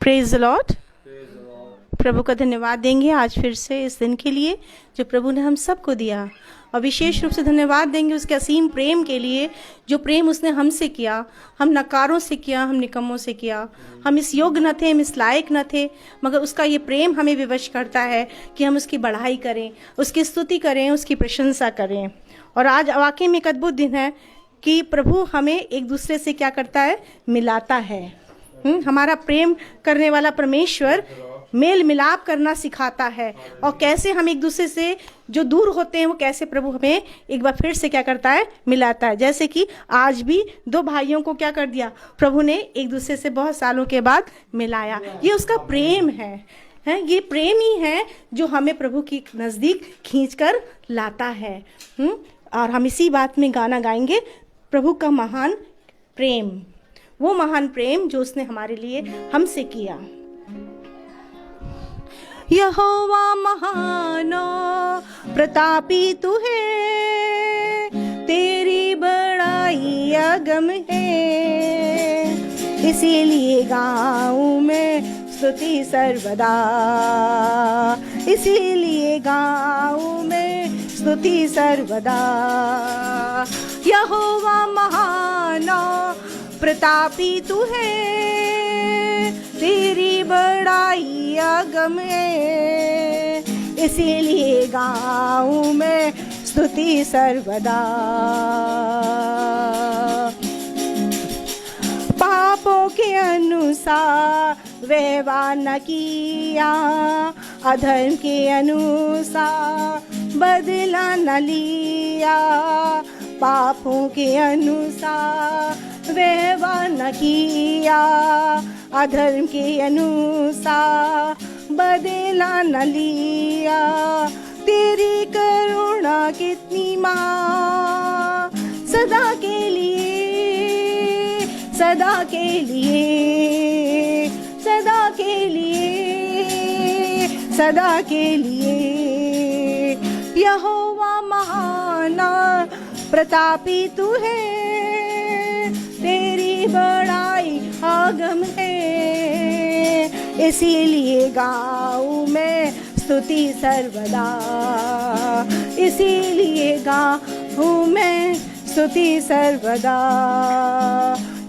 Praise the Lord. प्रभु का धन्यवाद देंगे आज फिर से इस दिन के लिए जो प्रभु ने हम सबको दिया, और विशेष रूप से धन्यवाद देंगे उसके असीम प्रेम के लिए, जो प्रेम उसने हमसे किया। हम नकारों से किया, हम निकम्मों से किया, हम इस योग्य न थे, हम इस लायक न थे, मगर उसका ये प्रेम हमें विवश करता है कि हम उसकी बढ़ाई करें, उसकी स्तुति करें, उसकी प्रशंसा करें। और आज वाकई में एक अद्भुत दिन है कि प्रभु हमें एक दूसरे से क्या करता है, मिलाता है। हमारा प्रेम करने वाला परमेश्वर मेल मिलाप करना सिखाता है, और कैसे हम एक दूसरे से जो दूर होते हैं वो कैसे प्रभु हमें एक बार फिर से क्या करता है, मिलाता है। जैसे कि आज भी दो भाइयों को क्या कर दिया, प्रभु ने एक दूसरे से बहुत सालों के बाद मिलाया। ये उसका प्रेम है, ये प्रेम ही है जो हमें प्रभु की नज़दीक खींच कर लाता है। और हम इसी बात में गाना गाएंगे, प्रभु का महान प्रेम, वो महान प्रेम जो उसने हमारे लिए हमसे किया। यहोवा महान प्रतापी तू है, तेरी बड़ाई अगम है, इसीलिए गाऊं मैं स्तुति सर्वदा, इसीलिए गाऊं मैं स्तुति सर्वदा। यहोवा महान प्रतापी तू है, तेरी बड़ाई अगम है, इसीलिए गाऊं मैं स्तुति सर्वदा। पापों के अनुसार व्यवहार न किया, अधर्म के अनुसार बदला न लिया, पापों के अनुसार व्यवहार न किया, अधर्म के अनुसार बदला न लिया। तेरी करुणा कितनी माँ, सदा के लिए, सदा के लिए, सदा के लिए, सदा के लिए। यहोवा महान प्रतापी तू है, तेरी बड़ाई अगम है, इसीलिए गाऊं मैं स्तुति सर्वदा, इसीलिए गाऊं मैं स्तुति सर्वदा।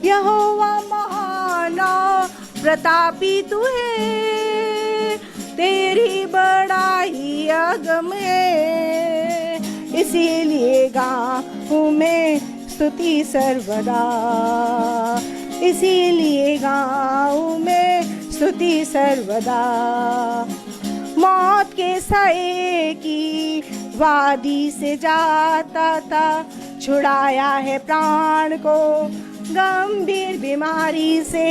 यहोवा महान प्रतापी तू है, तेरी बड़ाई अगम है, इसीलिए गाऊं मैं स्तुति सर्वदा, इसीलिए गाऊं मैं स्तुति सर्वदा। मौत के साए की वादी से जाता था, छुड़ाया है प्राण को गंभीर बीमारी से।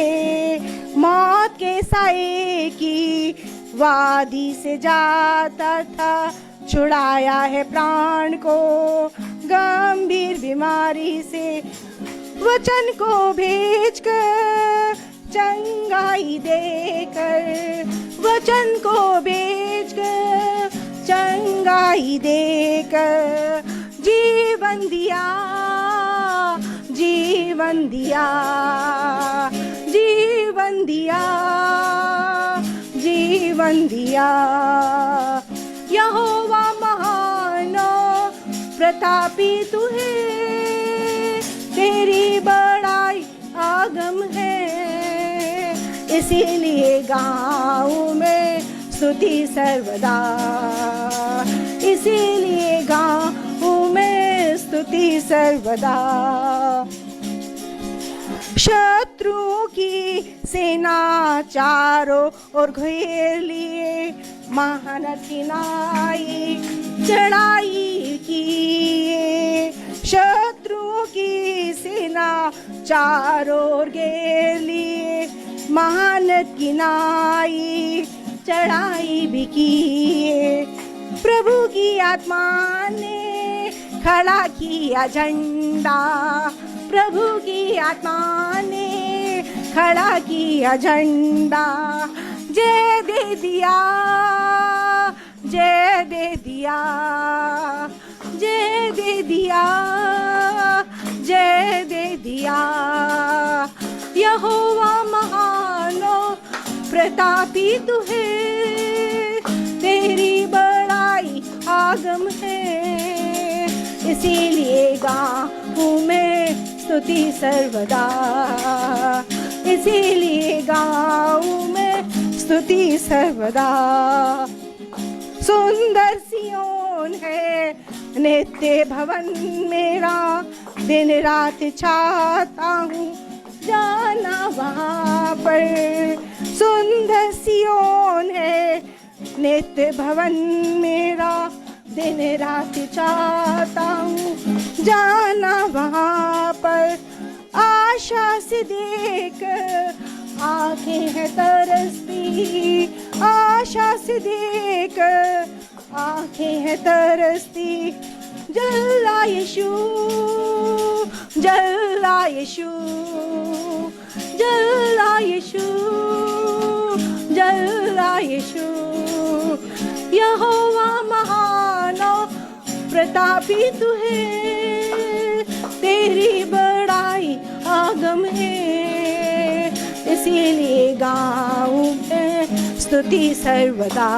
मौत के साए की वादी से जाता था, छुड़ाया है प्राण को गंभीर बीमारी से। वचन को भेजकर चंगाई देकर, वचन को भेजकर चंगाई देकर, जीवन दिया, जीवन दिया, जीवन दिया, जीवन दिया। यहोवा महान प्रतापी तू है, तेरी बड़ाई आगम है, इसीलिए गाऊं मैं स्तुति सर्वदा, इसीलिए गाऊं मैं स्तुति सर्वदा। शत्रुओं की सेना चारों ओर घेर लिए, महान किनाई चढ़ाई की। शत्रुओं की सेना चारों ओर घेर लिए, महान किनाई चढ़ाई भी की। प्रभु की आत्मा ने खड़ा किया झंडा, प्रभु की आत्मा ने खड़ा किया झंडा। जय दे दिया, जय दे दिया, जय दे दिया, जय दे दिया। यहोवा महान प्रतापी तू है, तेरी बड़ाई आगम है, इसीलिए गाऊं मैं स्तुति सर्वदा, इसीलिए गाऊं मैं स्तुति सर्वदा। सुंदर सियोन है नित्य भवन मेरा, दिन रात चाहता हूँ जाना वहाँ पर। सुंदर सियोन है नित्य भवन मेरा, दिन रात चाहता हूँ जाना वहाँ पर। आशा से देख आंखें हैं तरसती, आशा से देख आंखें हैं तरसती। जल्ला यीशु, जल्ला यीशु, जल्ला यीशु, जल्ला यीशु। यहोवा महान और प्रतापी तू है, तेरी बड़ाई आगम है, इसीलिए गाऊं मैं स्तुति सर्वदा,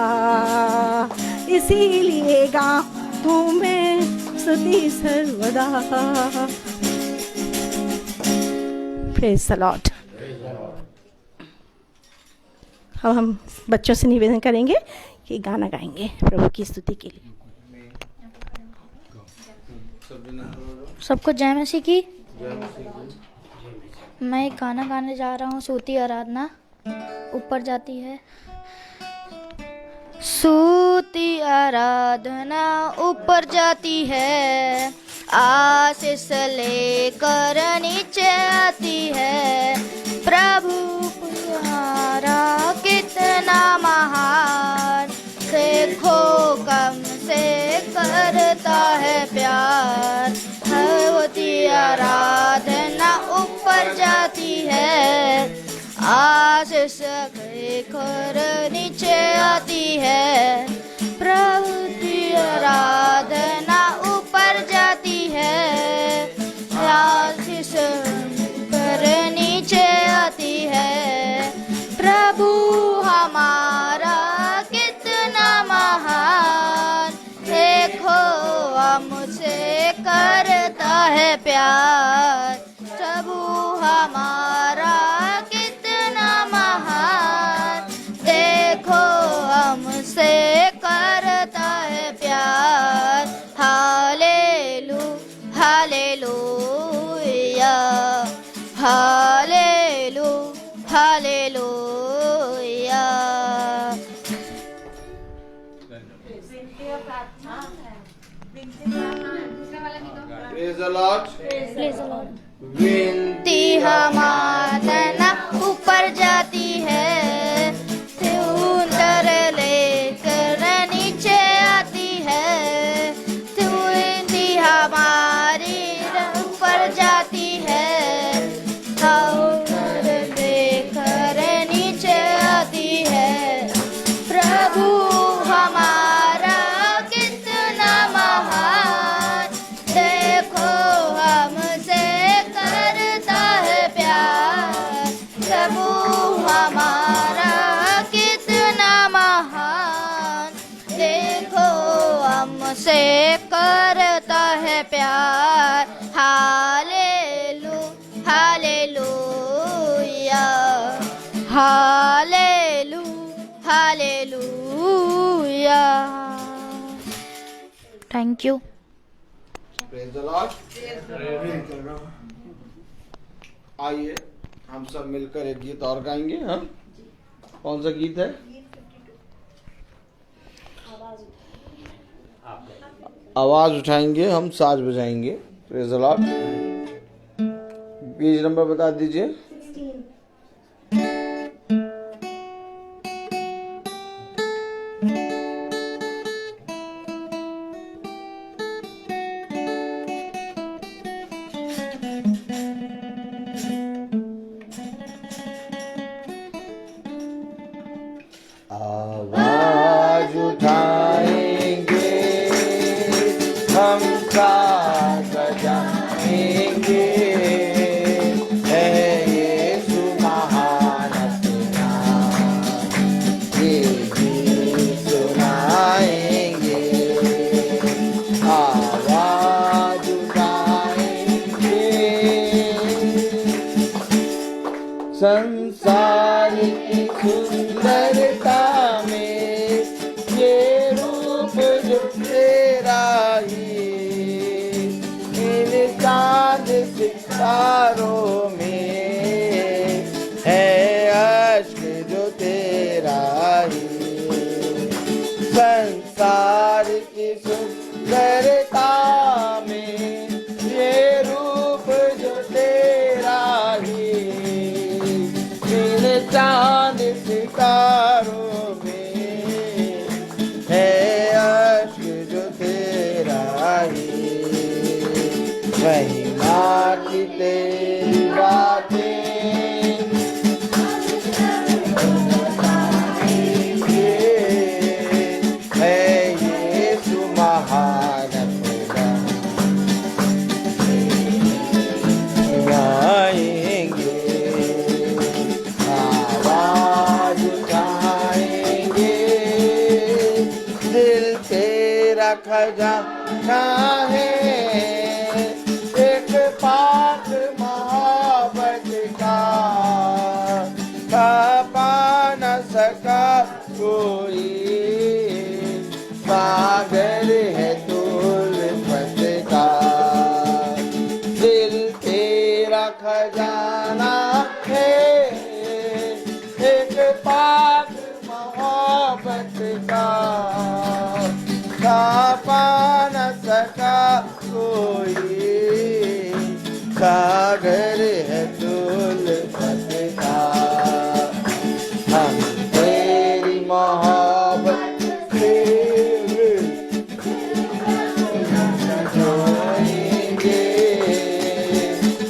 इसीलिए गाऊं मैं स्तुति सर्वदा। Praise the Lord. अब हम बच्चों से निवेदन करेंगे कि गाना गाएंगे प्रभु की स्तुति के लिए। सबको जय मसीह की। मैं एक गाना गाने जा रहा हूँ, स्तुति आराधना ऊपर जाती है। स्तुति आराधना ऊपर जाती है, आशीष लेकर नीचे आती है। प्रभु तुम्हारा कितना महान, देखो कम से करता है प्यार। स्तुति आराधना ऊपर जाती है, आशीष लेकर नीचे आती है। प्रभु की आराधना ऊपर जाती है, आशीष लेकर नीचे आती है। प्रभु हमारा कितना महान, देखो हमसे करता है प्यार। प्रभु हमारा कितना महान, देखो हमसे करता है प्यार। Hallelu hallelujah, hallelu hallelujah. Praise the Lord. Praise the Lord. विनती हमारा ऊपर जाती है, सुंदर लेकर नीचे आती है। विनती हमारी ऊपर जाती है, सुंदर लेकर नीचे आती है। प्रभु हमारा कितना महान, देखो हमसे करता है प्यार। प्रभु हमारा कितना महान, देखो हमसे करता है प्यार। Hallelu hallelujah, hallelu hallelujah. Thank you. Praise the Lord. आइए हम सब मिलकर एक गीत और गाएंगे। हाँ, कौन सा गीत है? आवाज उठाएंगे, हम साज बजाएंगे। Praise the Lord. Page number बता दीजिए। आवाज उठाएंगे, हम साज बजाएंगे, है यीशु महान अपना। की सुंदरता में ये रूप जो तेरा ही, इन चांद सितारों में है अश्क जो तेरा ही। संसार की सुंदरता में ये रूप जो तेरा ही, इन चांद सितारों में है अश्क जो तेरा ही। वही माटी तेरी बातें खजाना है, एक पाक मोहब्बत का पा न सका कोई, सागर है तुल्फत का। दिल तेरा खजाना है, एक पाक मोहब्बत का पा न सका कोई, सागर है तुल्फत का। हम तेरी मोहब्बत से जोड़ेंगे,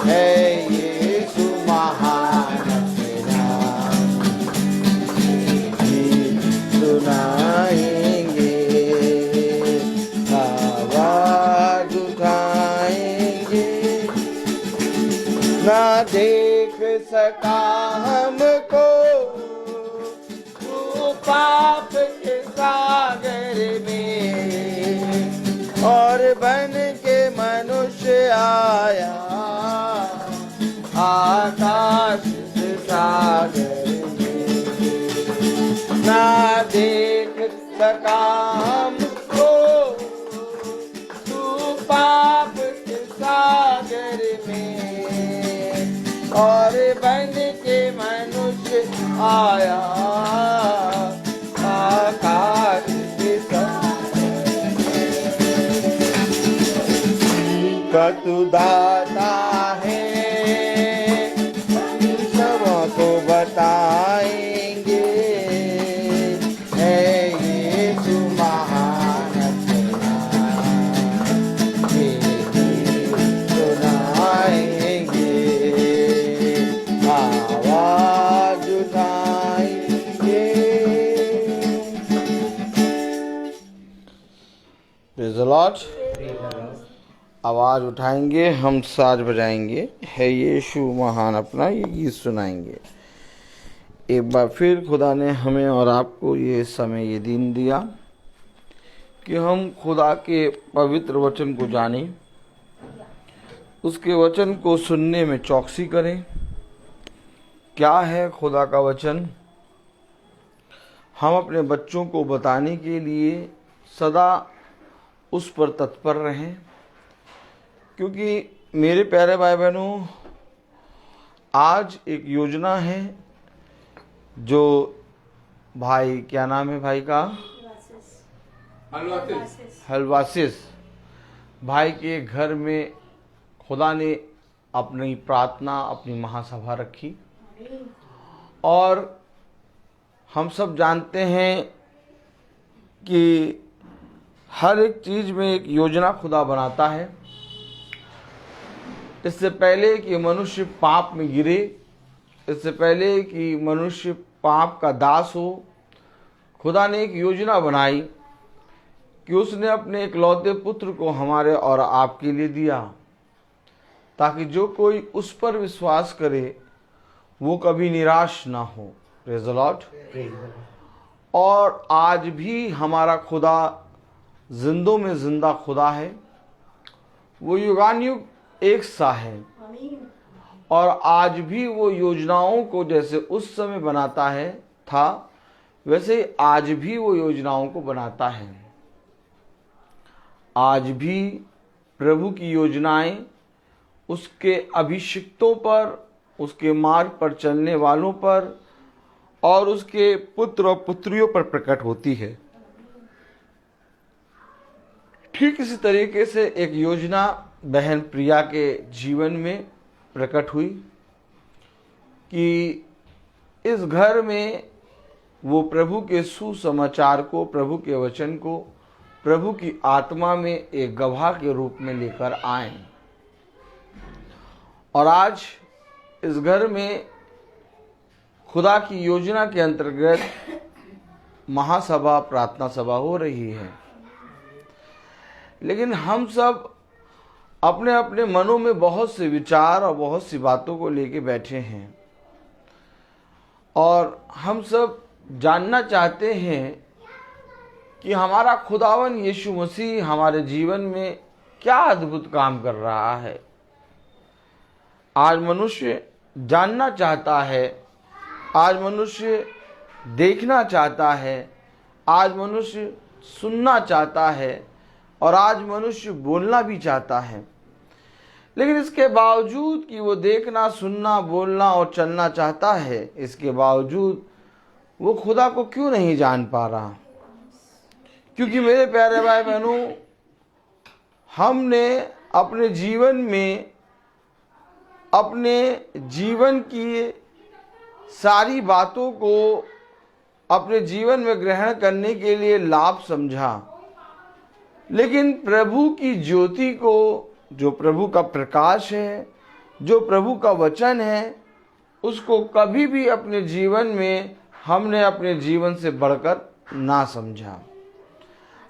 है यीशु महान तेरा गीत सुनाएंगे, ना देख सका हमको तू पाप के सागर में, और बन के मनुष्य आया आकाश से सागर में। ना देख सका हमको तू पाप के सागर में, और बन के मनुष्य आया आकाश से का तू दाता है, सबको बताएंगे, है यीशु महान तेरा, सुनाएंगे, आवाज उठाएंगे। Praise the Lord। आवाज उठाएंगे, हम साज बजाएंगे, है यीशु महान अपना, ये गीत सुनाएंगे। एक बार फिर खुदा ने हमें और आपको ये समय, ये दिन दिया कि हम खुदा के पवित्र वचन को जानें, उसके वचन को सुनने में चौकसी करें। क्या है खुदा का वचन, हम अपने बच्चों को बताने के लिए सदा उस पर तत्पर रहें, क्योंकि मेरे प्यारे भाई बहनों, आज एक योजना है जो भाई, क्या नाम है भाई का, हलवासिस भाई के घर में खुदा ने अपनी प्रार्थना, अपनी महासभा रखी। और हम सब जानते हैं कि हर एक चीज में एक योजना खुदा बनाता है। इससे पहले कि मनुष्य पाप में गिरे, इससे पहले कि मनुष्य पाप का दास हो, खुदा ने एक योजना बनाई कि उसने अपने इकलौते पुत्र को हमारे और आपके लिए दिया, ताकि जो कोई उस पर विश्वास करे वो कभी निराश ना हो। Praise the Lord. और आज भी हमारा खुदा जिंदों में जिंदा खुदा है, वो युगानुयुग एक सा है। और आज भी वो योजनाओं को जैसे उस समय बनाता है था, वैसे ही आज भी वो योजनाओं को बनाता है। आज भी प्रभु की योजनाएं उसके अभिषिक्तों पर, उसके मार्ग पर चलने वालों पर और उसके पुत्र और पुत्रियों पर प्रकट होती है। ठीक इसी तरीके से एक योजना बहन प्रिया के जीवन में प्रकट हुई कि इस घर में वो प्रभु के सुसमाचार को, प्रभु के वचन को, प्रभु की आत्मा में एक गवाह के रूप में लेकर आए। और आज इस घर में खुदा की योजना के अंतर्गत महासभा, प्रार्थना सभा हो रही है। लेकिन हम सब अपने अपने मनों में बहुत से विचार और बहुत सी बातों को लेके बैठे हैं और हम सब जानना चाहते हैं कि हमारा खुदावन यीशु मसीह हमारे जीवन में क्या अद्भुत काम कर रहा है। आज मनुष्य जानना चाहता है, आज मनुष्य देखना चाहता है, आज मनुष्य सुनना चाहता है और आज मनुष्य बोलना भी चाहता है। लेकिन इसके बावजूद कि वो देखना, सुनना, बोलना और चलना चाहता है, इसके बावजूद वो खुदा को क्यों नहीं जान पा रहा? क्योंकि मेरे प्यारे भाई बहनों, हमने अपने जीवन में अपने जीवन की सारी बातों को अपने जीवन में ग्रहण करने के लिए लाभ समझा, लेकिन प्रभु की ज्योति को, जो प्रभु का प्रकाश है, जो प्रभु का वचन है, उसको कभी भी अपने जीवन में हमने अपने जीवन से बढ़कर ना समझा।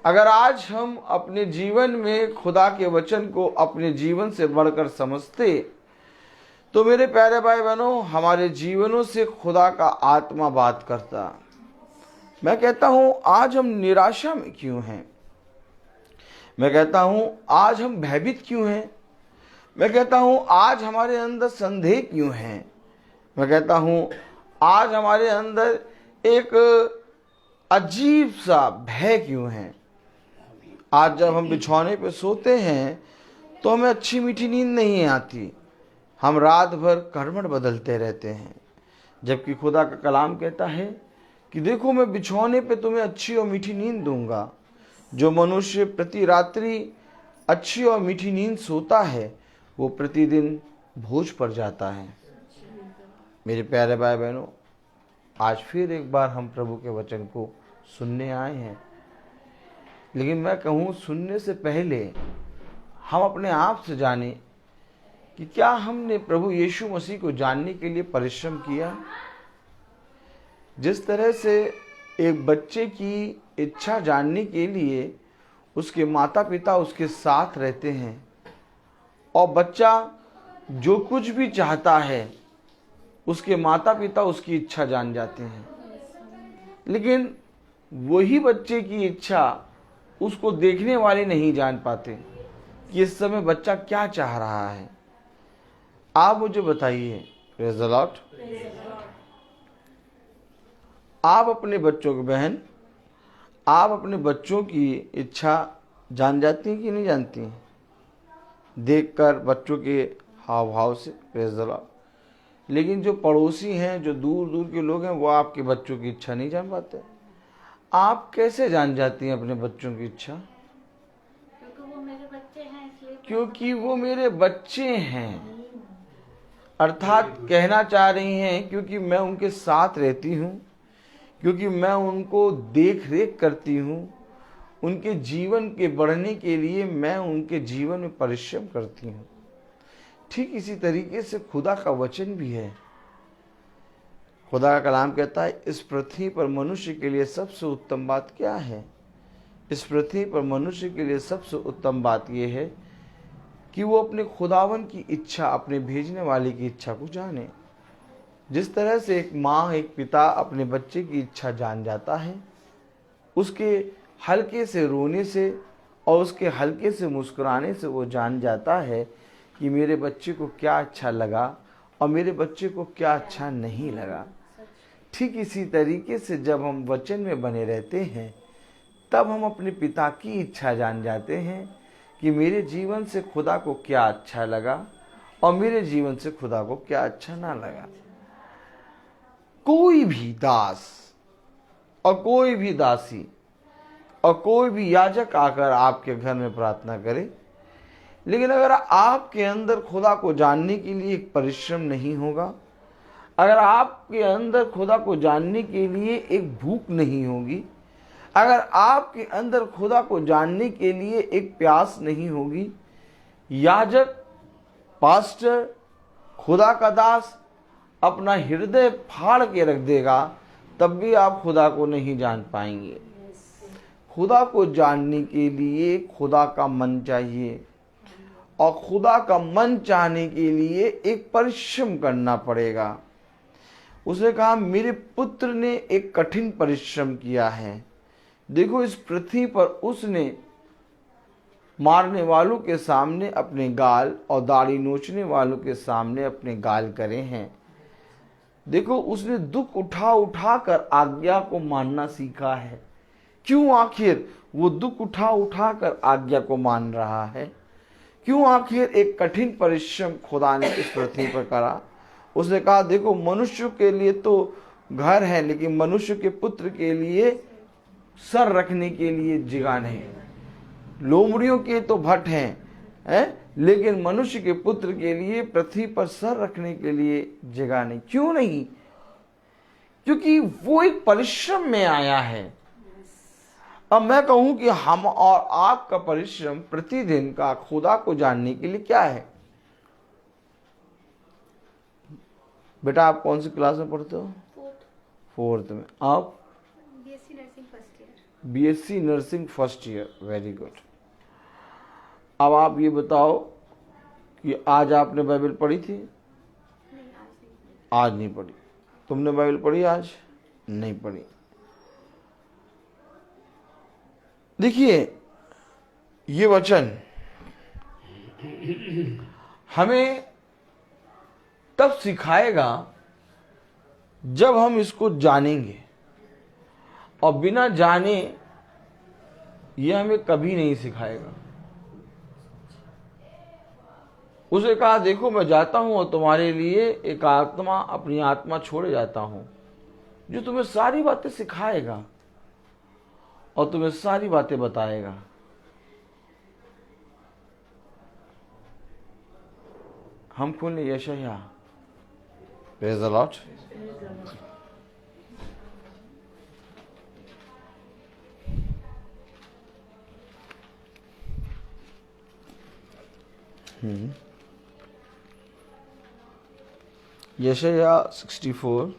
अगर आज हम अपने जीवन में खुदा के वचन को अपने जीवन से बढ़कर समझते तो मेरे प्यारे भाई बहनों, हमारे जीवनों से खुदा का आत्मा बात करता। मैं कहता हूँ आज हम निराशा में क्यों हैं? मैं कहता हूँ आज हम भयभीत क्यों हैं? मैं कहता हूँ आज हमारे अंदर संदेह क्यों है? मैं कहता हूँ आज हमारे अंदर एक अजीब सा भय क्यों है? आज जब हम बिछौने पे सोते हैं तो हमें अच्छी मीठी नींद नहीं आती, हम रात भर करवट बदलते रहते हैं, जबकि खुदा का कलाम कहता है कि देखो मैं बिछौने पे तुम्हें अच्छी और मीठी नींद दूंगा। जो मनुष्य प्रति रात्रि अच्छी और मीठी नींद सोता है वो प्रतिदिन भोज पर जाता है। मेरे प्यारे भाई बहनों, आज फिर एक बार हम प्रभु के वचन को सुनने आए हैं, लेकिन मैं कहूँ सुनने से पहले हम अपने आप से जाने कि क्या हमने प्रभु यीशु मसीह को जानने के लिए परिश्रम किया। जिस तरह से एक बच्चे की इच्छा जानने के लिए उसके माता पिता उसके साथ रहते हैं और बच्चा जो कुछ भी चाहता है उसके माता पिता उसकी इच्छा जान जाते हैं, लेकिन वही बच्चे की इच्छा उसको देखने वाले नहीं जान पाते कि इस समय बच्चा क्या चाह रहा है। आप मुझे बताइए, प्रेज़ द लॉर्ड, आप अपने बच्चों की बहन, आप अपने बच्चों की इच्छा जान जाती हैं कि नहीं जानती हैं? देखकर बच्चों के हाव भाव से, प्रेज़ द लॉर्ड। लेकिन जो पड़ोसी हैं, जो दूर दूर के लोग हैं, वो आपके बच्चों की इच्छा नहीं जान पाते। आप कैसे जान जाती हैं अपने बच्चों की इच्छा? क्योंकि वो मेरे बच्चे हैं, इसलिए। क्योंकि वो मेरे बच्चे हैं, अर्थात कहना चाह रही हैं क्योंकि मैं उनके साथ रहती हूँ, क्योंकि मैं उनको देख रेख करती हूँ, उनके जीवन के बढ़ने के लिए मैं उनके जीवन में परिश्रम करती हूँ। ठीक इसी तरीके से खुदा का वचन भी है। खुदा का कलाम कहता है इस पृथ्वी पर मनुष्य के लिए सबसे उत्तम बात क्या है? इस पृथ्वी पर मनुष्य के लिए सबसे उत्तम बात यह है कि वो अपने खुदावन की इच्छा, अपने भेजने वाले की इच्छा को जाने। जिस तरह से एक माँ, एक पिता अपने बच्चे की इच्छा जान जाता है, उसके हल्के से रोने से और उसके हल्के से मुस्कुराने से वो जान जाता है कि मेरे बच्चे को क्या अच्छा लगा और मेरे बच्चे को क्या अच्छा नहीं लगा। ठीक इसी तरीके से जब हम वचन में बने रहते हैं तब हम अपने पिता की इच्छा जान जाते हैं कि मेरे जीवन से खुदा को क्या अच्छा लगा और मेरे जीवन से खुदा को क्या अच्छा ना लगा। कोई भी दास और कोई भी दासी और कोई भी याजक आकर आपके घर में प्रार्थना करे, लेकिन अगर आपके अंदर खुदा को जानने के लिए एक परिश्रम नहीं होगा, अगर आपके अंदर खुदा को जानने के लिए एक भूख नहीं होगी, अगर आपके अंदर खुदा को जानने के लिए एक प्यास नहीं होगी, याजक, पास्टर, खुदा का दास अपना हृदय फाड़ के रख देगा, तब भी आप खुदा को नहीं जान पाएंगे। खुदा को जानने के लिए खुदा का मन चाहिए और खुदा का मन चाहने के लिए एक परिश्रम करना पड़ेगा। उसने कहा मेरे पुत्र ने एक कठिन परिश्रम किया है। देखो इस पृथ्वी पर उसने मारने वालों के सामने अपने गाल और दाढ़ी नोचने वालों के सामने अपने गाल करे हैं। देखो उसने दुख उठा उठा कर आज्ञा को मानना सीखा है। क्यों आखिर वो दुख उठा उठा कर आज्ञा को मान रहा है? क्यों आखिर एक कठिन परिश्रम खुदा ने इस पृथ्वी पर करा? उसने कहा देखो मनुष्य के लिए तो घर है, लेकिन मनुष्य के पुत्र के लिए सर रखने के लिए जगह नहीं। लोमड़ियों के तो भट्ट हैं, लेकिन मनुष्य के पुत्र के लिए पृथ्वी पर सर रखने के लिए जगह नहीं। क्यों नहीं? क्योंकि वो एक परिश्रम में आया है। अब मैं कहूं कि हम और आपका परिश्रम प्रतिदिन का खुदा को जानने के लिए क्या है? बेटा आप कौन सी क्लास में पढ़ते हो? फोर्थ में। आप? BSc nursing first year. Very good. अब आप ये बताओ कि आज आपने बाइबल पढ़ी थी? आज नहीं पढ़ी। तुमने बाइबल पढ़ी आज? नहीं पढ़ी। देखिए ये वचन हमें तब सिखाएगा जब हम इसको जानेंगे, और बिना जाने ये हमें कभी नहीं सिखाएगा। उसे कहा देखो मैं जाता हूं और तुम्हारे लिए एक आत्मा, अपनी आत्मा छोड़े जाता हूं जो तुम्हें सारी बातें सिखाएगा और तुम्हें सारी बातें बताएगा। हम खोलें यशायाह। Praise the Lord. यशायाह 64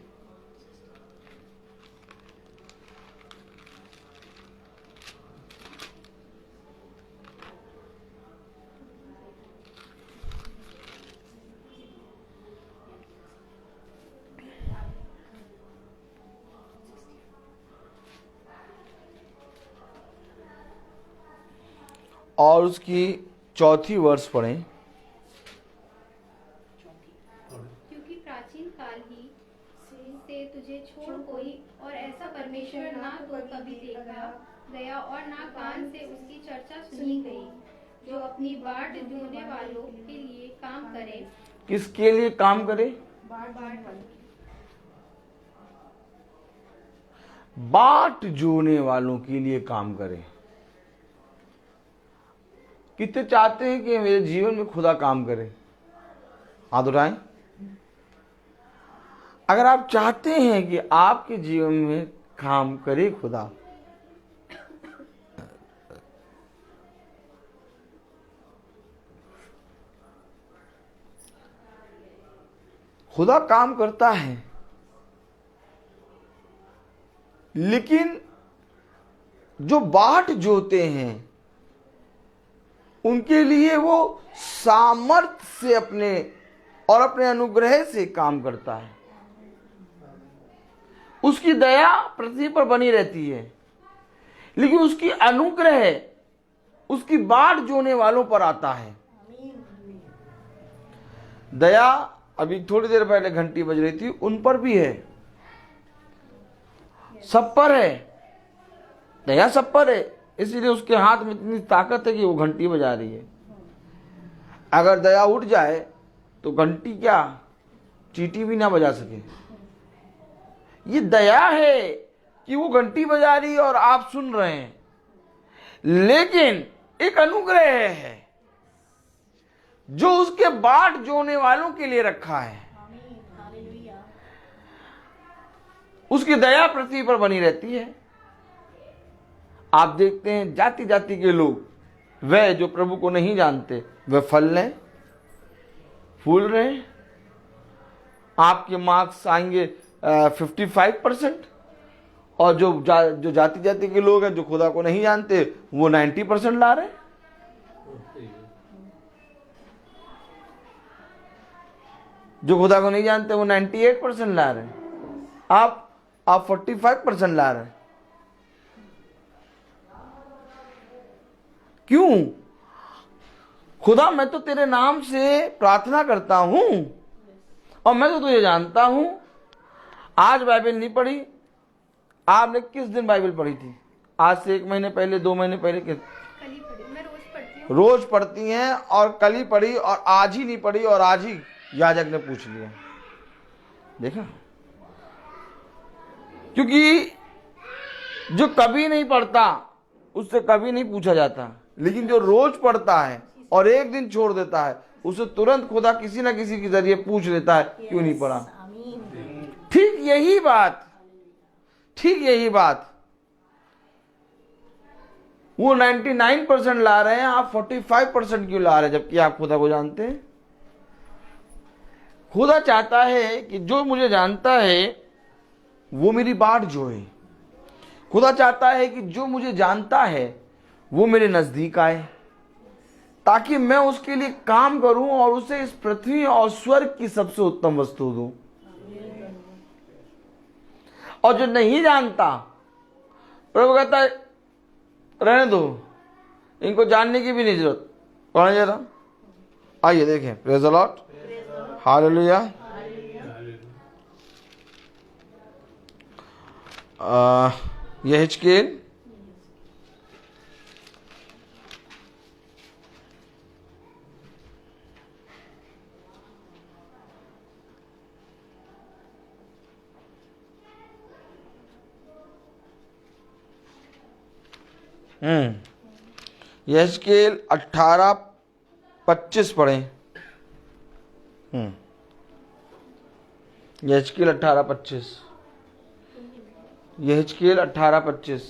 और उसकी चौथी वर्ष पढ़ें। क्योंकि प्राचीन काल ही से तुझे छोड़ कोई और ऐसा परमेश्वर ना तो कभी देखा गया और ना कान से उसकी चर्चा सुनी गई, जो अपनी बाट जोने वालों के लिए काम करे। किसके लिए काम करे? बाट जोने वालों के लिए काम करे। कितने चाहते हैं कि मेरे जीवन में खुदा काम करे? हाथ उठाएं। अगर आप चाहते हैं कि आपके जीवन में काम करे खुदा, खुदा काम करता है, लेकिन जो बाट जोते हैं उनके लिए वो सामर्थ्य से अपने अनुग्रह से काम करता है। उसकी दया पृथ्वी पर बनी रहती है, लेकिन उसकी अनुग्रह उसकी बाट जोने वालों पर आता है। दया अभी थोड़ी देर पहले घंटी बज रही थी, उन पर भी है, सब पर है, दया सब पर है। इसीलिए उसके हाथ में इतनी ताकत है कि वो घंटी बजा रही है। अगर दया उठ जाए तो घंटी क्या चींटी भी ना बजा सके। ये दया है कि वो घंटी बजा रही है और आप सुन रहे हैं, लेकिन एक अनुग्रह है जो उसके बाट जोने वालों के लिए रखा है। उसकी दया पृथ्वी पर बनी रहती है। आप देखते हैं जाति जाति के लोग, वह जो प्रभु को नहीं जानते, वह फल रहे, फूल रहे। आपके मार्क्स आएंगे 55%, और जो जाति जाति के लोग हैं जो खुदा को नहीं जानते, वो 90% ला रहे हैं। जो खुदा को नहीं जानते वो 98% ला रहे हैं। आप 45% ला रहे हैं। क्यों? खुदा, मैं तो तेरे नाम से प्रार्थना करता हूं और मैं तो तुझे जानता हूं। आज बाइबल नहीं पढ़ी। आपने किस दिन बाइबल पढ़ी थी? आज से 1 महीने पहले, 2 महीने पहले? कल ही पढ़ी, मैं रोज पढ़ती हूँ। रोज पढ़ती हैं, और कल ही पढ़ी और आज ही नहीं पढ़ी, और आज ही याजक ने पूछ लिया। देखा? क्योंकि जो कभी नहीं पढ़ता उससे कभी नहीं पूछा जाता, लेकिन जो रोज पढ़ता है और एक दिन छोड़ देता है, उसे तुरंत खुदा किसी ना किसी के जरिए पूछ लेता है, क्यों नहीं पढ़ा? ठीक यही बात वो 99% ला रहे हैं, आप 45% क्यों ला रहे हैं, जबकि आप खुदा को जानते हैं? खुदा चाहता है कि जो मुझे जानता है वो मेरी बाट जोए। खुदा चाहता है कि जो मुझे जानता है वो मेरे नजदीक आए, ताकि मैं उसके लिए काम करूं और उसे इस पृथ्वी और स्वर्ग की सबसे उत्तम वस्तु दूं। और जो नहीं जानता, प्रभु कहता है रहने दो, इनको जानने की भी नहीं जरूरत। पढ़े जरा, आइए देखें। Praise the Lord, hallelujah. यहेजकेल यहेजकेल 18:25 पढ़ें। यहेजकेल 18:25, यहेजकेल 18:25।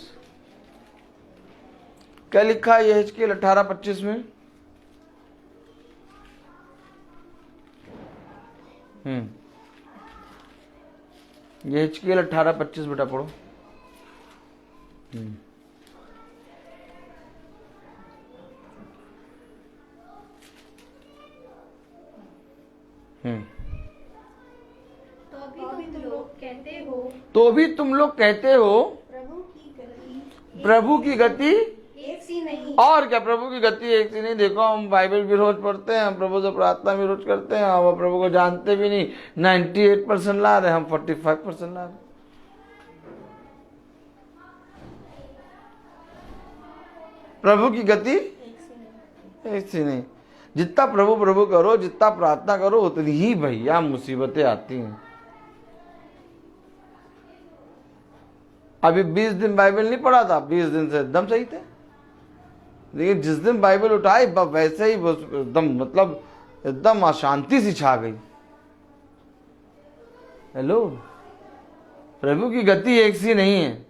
क्या लिखा है यहेजकेल 18:25 में? यहेजकेल 18:25 बेटा पढ़ो। तो भी तुम लोग कहते हो प्रभु की गति एक सी नहीं। और क्या? प्रभु की गति एक सी नहीं। देखो, हम बाइबल भी रोज पढ़ते हैं, हम प्रभु से प्रार्थना भी रोज करते हैं, हम प्रभु को जानते भी नहीं। 98% ला रहे, हम 45% ला रहे। प्रभु की गति एक सी नहीं। जितना प्रभु प्रभु करो, जितना प्रार्थना करो, उतनी ही भैया मुसीबतें आती हैं। अभी 20 दिन बाइबल नहीं पढ़ा था, 20 दिन से एकदम सही थे, लेकिन जिस दिन बाइबल उठाई वैसे ही एकदम, मतलब एकदम अशांति सी छा गई। हेलो, प्रभु की गति एक सी नहीं है।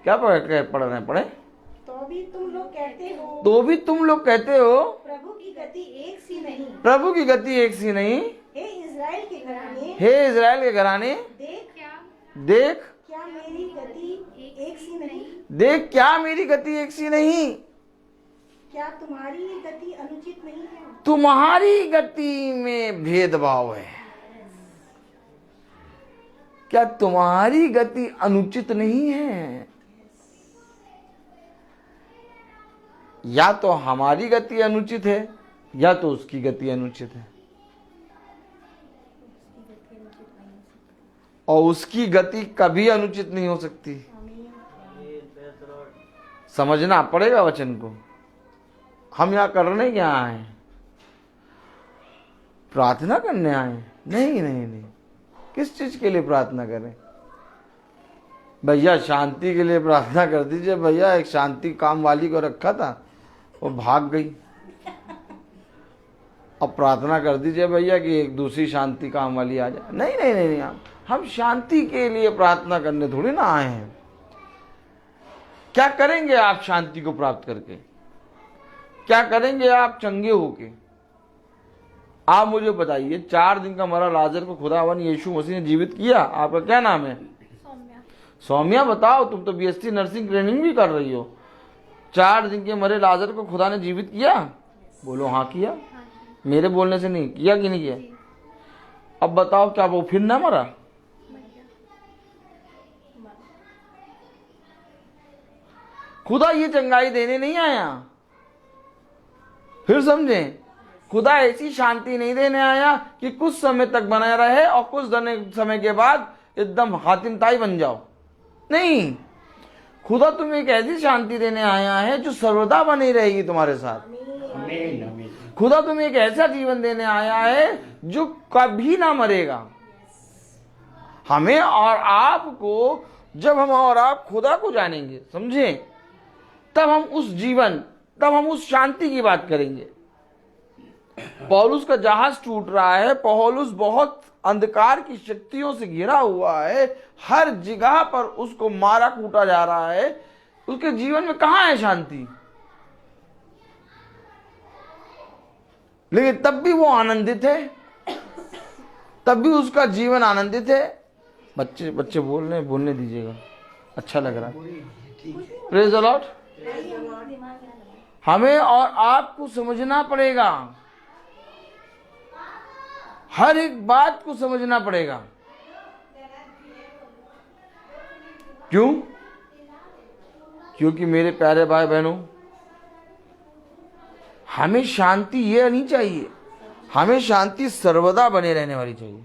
क्या पढ़ रहे हैं? पढ़े। तो भी तुम लोग कहते हो, तो भी तुम लोग कहते हो प्रभु की गति एक सी नहीं। प्रभु की गति एक सी नहीं। हे इज़राइल के घराने, हे इज़राइल के घराने, देख देख क्या मेरी गति एक सी नहीं। देख क्या मेरी गति एक सी नहीं। क्या तुम्हारी गति अनुचित नहीं है? तुम्हारी गति में भेदभाव है। क्या तुम्हारी गति अनुचित नहीं है? या तो हमारी गति अनुचित है, या तो उसकी गति अनुचित है। और उसकी गति कभी अनुचित नहीं हो सकती। समझना पड़ेगा वचन को। हम यहाँ करने क्या आए? प्रार्थना करने आए? नहीं नहीं नहीं। किस चीज के लिए प्रार्थना करें? भैया शांति के लिए प्रार्थना कर दीजिए। भैया एक शांति काम वाली को रखा था, वो भाग गई। अब प्रार्थना कर दीजिए भैया कि एक दूसरी शांति काम वाली आ जाए। नहीं नहीं नहीं, नहीं। हम शांति के लिए प्रार्थना करने थोड़ी ना आए हैं। क्या करेंगे आप शांति को प्राप्त करके? क्या करेंगे आप चंगे होके? आप मुझे बताइए, 4 दिन का मरा लाजर को खुदावन यीशु मसीह ने जीवित किया। आपका क्या नाम है? सौम्या। बताओ, तुम तो बीएससी नर्सिंग ट्रेनिंग भी कर रही हो। 4 दिन के मरे लाजर को खुदा ने जीवित किया? बोलो हाँ किया। मेरे बोलने से नहीं, किया कि नहीं किया? अब बताओ, क्या वो फिर ना मरा? खुदा ये चंगाई देने नहीं आया। फिर समझें, खुदा ऐसी शांति नहीं देने आया कि कुछ समय तक बना रहे और कुछ समय के बाद एकदम हातिमताई बन जाओ। नहीं, खुदा तुम्हें एक ऐसी शांति देने आया है जो सर्वदा बनी रहेगी तुम्हारे साथ। खुदा तुम्हें एक ऐसा जीवन देने आया है जो कभी ना मरेगा। हमें और आपको, जब हम और आप खुदा को जानेंगे, समझे, तब हम उस शांति की बात करेंगे। पौलुस का जहाज टूट रहा है। पौलुस बहुत अंधकार की शक्तियों से घिरा हुआ है। हर जगह पर उसको मारा कूटा जा रहा है। उसके जीवन में कहां है शांति? लेकिन तब भी वो आनंदित है, तब भी उसका जीवन आनंदित है। बच्चे बोल रहे हैं, बोलने दीजिएगा, अच्छा लग रहा है। Praise the Lord. हमें और आपको समझना पड़ेगा, हर एक बात को समझना पड़ेगा। क्यों? क्योंकि मेरे प्यारे भाई बहनों, हमें शांति ये नहीं चाहिए, हमें शांति सर्वदा बने रहने वाली चाहिए।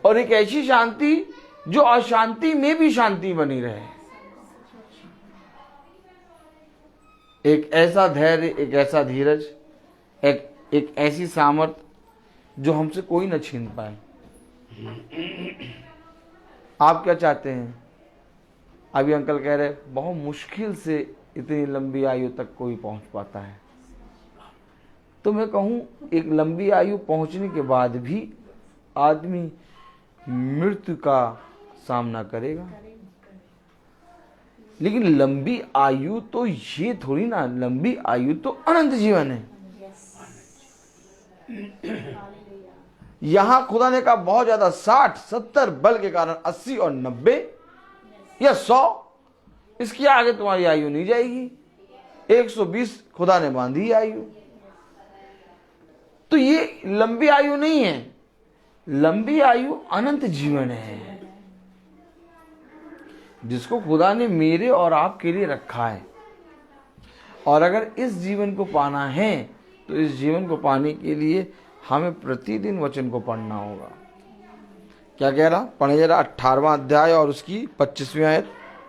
और एक ऐसी शांति जो अशांति में भी शांति बनी रहे। एक ऐसा धैर्य, एक ऐसा धीरज, एक ऐसी सामर्थ्य जो हमसे कोई न छीन पाए। आप क्या चाहते हैं? अभी अंकल कह रहे बहुत मुश्किल से इतनी लंबी आयु तक कोई पहुंच पाता है। तो मैं कहूं, एक लंबी आयु पहुंचने के बाद भी आदमी मृत्यु का सामना करेगा। लेकिन लंबी आयु तो ये थोड़ी ना, लंबी आयु तो अनंत जीवन है। यहां खुदा ने कहा बहुत ज्यादा 60, 70, बल के कारण 80 और 90 या 100, इसके आगे तुम्हारी आयु नहीं जाएगी। 120 खुदा ने बांधी आयु। तो ये लंबी आयु नहीं है, लंबी आयु अनंत जीवन है जिसको खुदा ने मेरे और आपके लिए रखा है। और अगर इस जीवन को पाना है तो इस जीवन को पाने के लिए हमें प्रतिदिन वचन को पढ़ना होगा। क्या कह रहा? पढ़े जरा 18वां अध्याय और उसकी 25वीं आयत।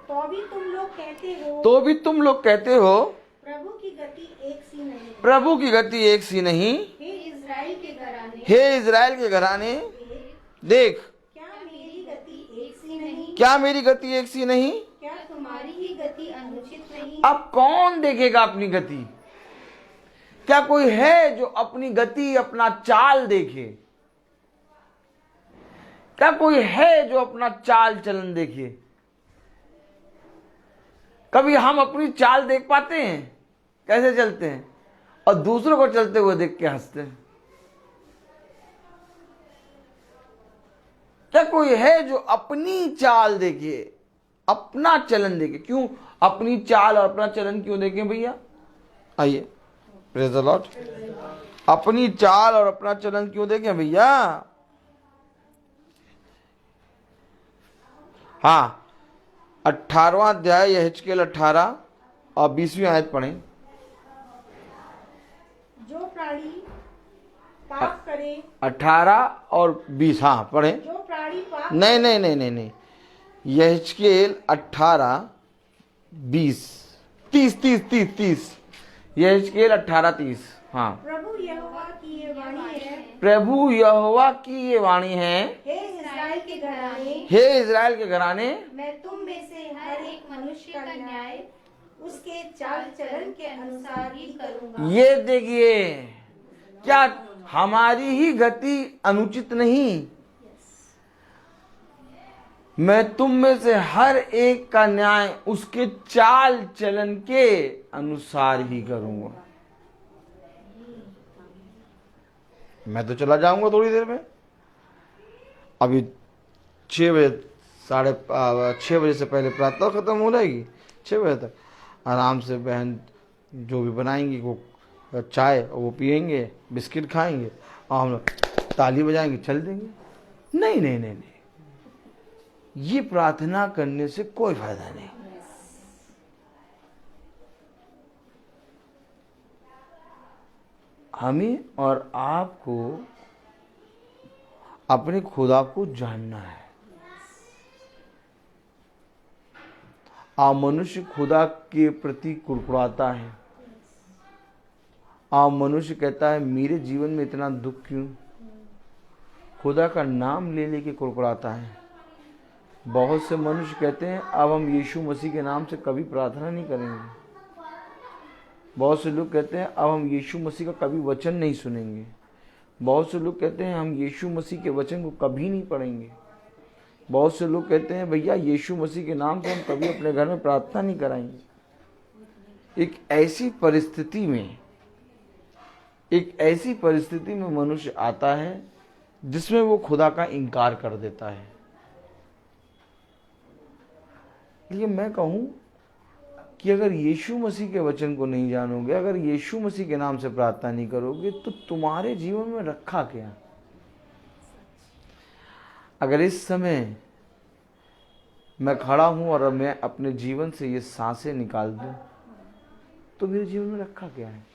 तो भी तुम लोग कहते हो प्रभु की गति एक सी नहीं। प्रभु की गति एक सी नहीं। हे इज़राइल के घराने, हे इज़राइल के घराने, देख, क्या मेरी गति एक सी नहीं? क्या मेरी गति एक सी नहीं? क्या तुम्हारी ही गति अनुचित नहीं? अब कौन देखेगा अपनी गति? क्या कोई है जो अपनी गति, अपना चाल देखे? क्या कोई है जो अपना चाल चलन देखे? कभी हम अपनी चाल देख पाते हैं कैसे चलते हैं, और दूसरों को चलते हुए देख के हंसते हैं? क्या कोई है जो अपनी चाल देखे, अपना चलन देखे? क्यों अपनी चाल और अपना चलन क्यों देखें भैया? आइए, प्रेज द लॉर्ड। अपनी चाल और अपना चलन क्यों देखें भैया? हाँ, 18वां अध्याय यहेजकेल 18 और 20वीं आयत पढ़ें। जो प्राणी पाप करे 18 और 20, हाँ पढ़े। जो प्राणी पाप नहीं, यहेजकेल 18 20 30 यहेजकेल 18:30, हाँ। प्रभु यहोवा की ये वाणी है, प्रभु यहोवा की ये वाणी है, हे इस्राएल के घराने, हे इज़राइल के घराने, मैं तुम में से हर एक मनुष्य का न्याय उसके चाल चलन के अनुसार ही करूंगा। ये देखिए, क्या हमारी ही गति अनुचित नहीं? मैं तुम में से हर एक का न्याय उसके चाल चलन के अनुसार ही करूंगा। मैं तो चला जाऊंगा थोड़ी देर में, अभी 6 बजे 6:30 बजे से पहले प्रातः खत्म हो जाएगी। 6 बजे तक आराम से बहन जो भी बनाएंगी वो चाय वो पियेंगे, बिस्किट खाएंगे और हम लोग ताली बजाएंगे, चल देंगे। नहीं, ये प्रार्थना करने से कोई फायदा नहीं। हमें और आपको अपने खुदा को जानना है। मनुष्य खुदा के प्रति कुड़कुड़ाता है। मनुष्य कहता है मेरे जीवन में इतना दुख क्यों? खुदा का नाम ले लेके कुड़कुड़ाता है। बहुत से मनुष्य कहते हैं अब हम यीशु मसीह के नाम से कभी प्रार्थना नहीं करेंगे। बहुत से लोग कहते हैं अब हम यीशु मसीह का कभी वचन नहीं सुनेंगे। बहुत से लोग कहते हैं हम यीशु मसीह के वचन को कभी नहीं पढ़ेंगे। बहुत से लोग कहते हैं भैया यीशु मसीह के नाम से हम कभी अपने घर में प्रार्थना नहीं कराएंगे। एक ऐसी परिस्थिति में मनुष्य आता है जिसमें वो खुदा का इनकार कर देता है। लेकिन मैं कहूं कि अगर यीशु मसीह के वचन को नहीं जानोगे, अगर यीशु मसीह के नाम से प्रार्थना नहीं करोगे तो तुम्हारे जीवन में रखा क्या? अगर इस समय मैं खड़ा हूं और मैं अपने जीवन से ये सांसें निकाल दूं तो मेरे जीवन में रखा क्या है?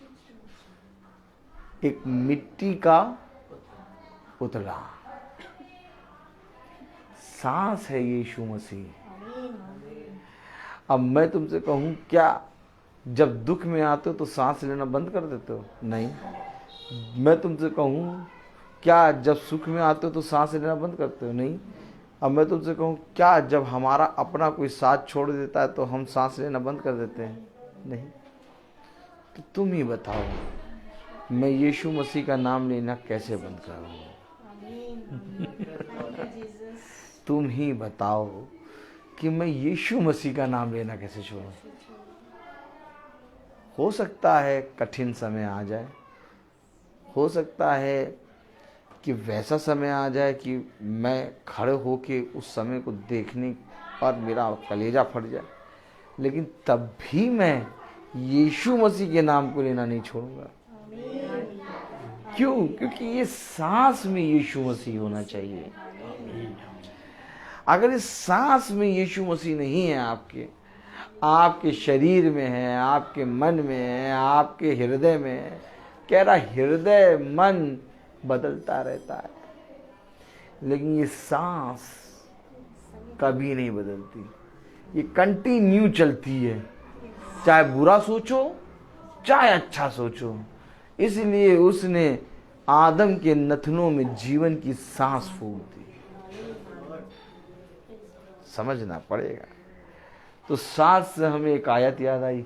एक मिट्टी का पुतला। सांस है यीशु मसीह। अब मैं तुमसे कहूं, क्या जब दुख में आते हो तो सांस लेना बंद कर देते हो? नहीं। मैं तुमसे कहूं, क्या जब सुख में आते हो तो सांस लेना बंद करते हो? नहीं। अब मैं तुमसे कहूं, क्या जब हमारा अपना कोई साथ छोड़ देता है तो हम सांस लेना बंद कर देते हैं? नहीं। तो तुम ही बताओ, मैं यीशु मसीह का नाम लेना कैसे बंद करूंगा? तुम ही बताओ कि मैं यीशु मसीह का नाम लेना कैसे छोड़ूं? हो सकता है कठिन समय आ जाए, हो सकता है कि वैसा समय आ जाए कि मैं खड़े होके उस समय को देखने पर मेरा कलेजा फट जाए, लेकिन तब भी मैं यीशु मसीह के नाम को लेना नहीं छोड़ूंगा। क्यों? क्योंकि ये सांस में यीशु मसीह होना चाहिए। अगर इस सांस में यीशु मसीह नहीं है, आपके शरीर में है, आपके मन में है, आपके हृदय में है, कह रहा हृदय मन बदलता रहता है लेकिन ये सांस कभी नहीं बदलती, ये कंटिन्यू चलती है, चाहे बुरा सोचो चाहे अच्छा सोचो। इसलिए उसने आदम के नथनों में जीवन की सांस फूंक दी। समझना पड़ेगा। तो सांस से हमें एक आयत याद आई।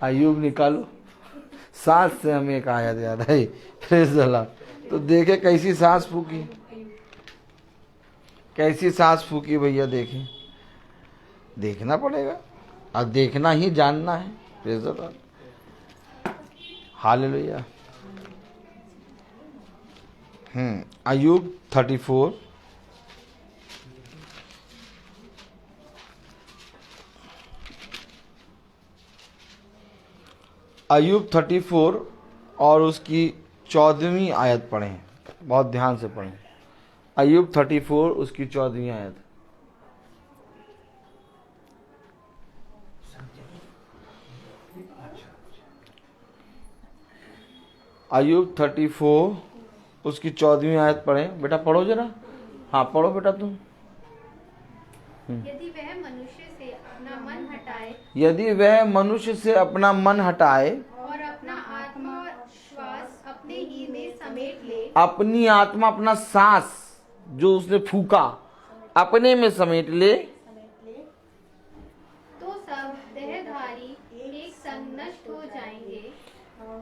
अय्यूब निकालो, सांस से हमें एक आयत याद आई। Praise the Lord. तो देखे कैसी सांस फूकी, कैसी सांस फूकी भैया, देखें, देखना पड़ेगा और देखना ही जानना है। Praise the Lord, hallelujah. अय्यूब 34 अय्यूब 34 और उसकी 14वीं आयत पढ़ें, बहुत ध्यान से पढ़ें। अय्यूब 34 उसकी 14वीं आयत। अय्यूब 34 उसकी 14वीं आयत पढ़ें। बेटा पढ़ो जरा। हाँ पढ़ो बेटा तुम। यदि वह मनुष्य से अपना मन हटाए यदि वह मनुष्य से अपना मन हटाए और अपना आत्मा श्वास अपने ही में समेट ले, अपनी आत्मा अपना सांस जो उसने फूका अपने में समेट ले, तो सब देहधारी एक संग नष्ट हो जाएंगे।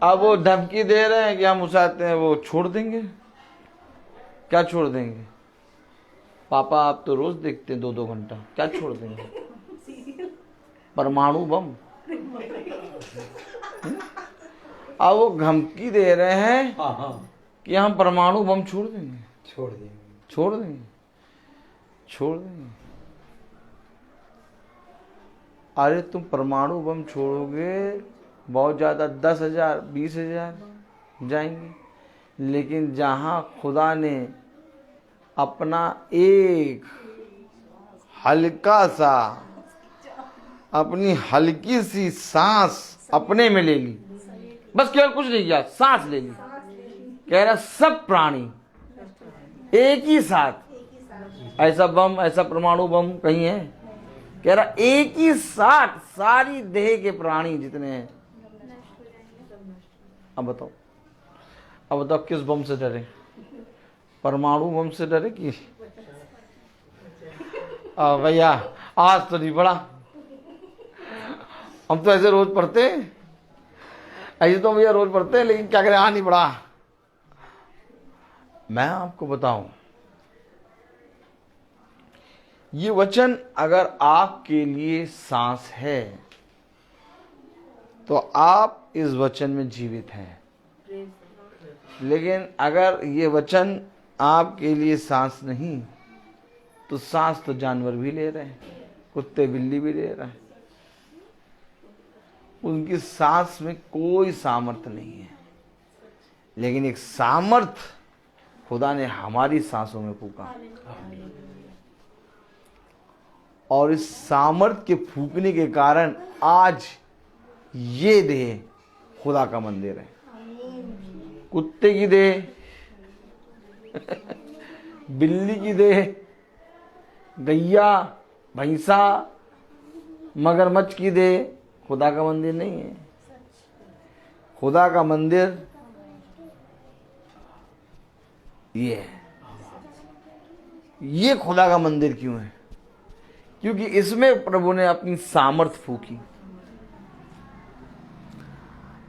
अब वो धमकी दे रहे हैं कि हम चाहते हैं वो छोड़ देंगे। क्या छोड़ देंगे? पापा आप तो रोज देखते हैं 2-2 घंटा। क्या छोड़ देंगे? परमाणु बम। अब वो धमकी दे रहे हैं कि हम परमाणु बम छोड़ देंगे। छोड़ देंगे। अरे तुम परमाणु बम छोड़ोगे बहुत ज़्यादा 10,000 20,000 जाएंगे, लेकिन जहाँ खुदा ने अपना एक हल्का सा अपनी हल्की सी सांस अपने में ले ली, बस केवल कुछ नहीं किया, सांस ले ली। कह रहा सब प्राणी एक ही साथ, ऐसा बम ऐसा परमाणु बम कहीं है? कह रहा एक ही साथ सारी देह के प्राणी जितने हैं। अब बताओ किस बम से डरे? परमाणु बम से डरे कि भैया आज तो नहीं पढ़ा, हम तो ऐसे रोज पढ़ते हैं, ऐसे तो भैया रोज पढ़ते हैं, लेकिन क्या करें आज नहीं पढ़ा। मैं आपको बताऊं, ये वचन अगर आपके लिए सांस है तो आप इस वचन में जीवित हैं, लेकिन अगर ये वचन आपके लिए सांस नहीं तो सांस तो जानवर भी ले रहे हैं, कुत्ते बिल्ली भी ले रहे हैं, उनकी सांस में कोई सामर्थ्य नहीं है। लेकिन एक सामर्थ्य खुदा ने हमारी सांसों में फूका, और इस सामर्थ्य के फूकने के कारण आज ये देह खुदा का मंदिर है। कुत्ते की देह बिल्ली की देह, गैया भैंसा मगरमच्छ की देह खुदा का मंदिर नहीं है। खुदा का मंदिर ये है। ये खुदा का मंदिर क्यों है? क्योंकि इसमें प्रभु ने अपनी सामर्थ फूकी।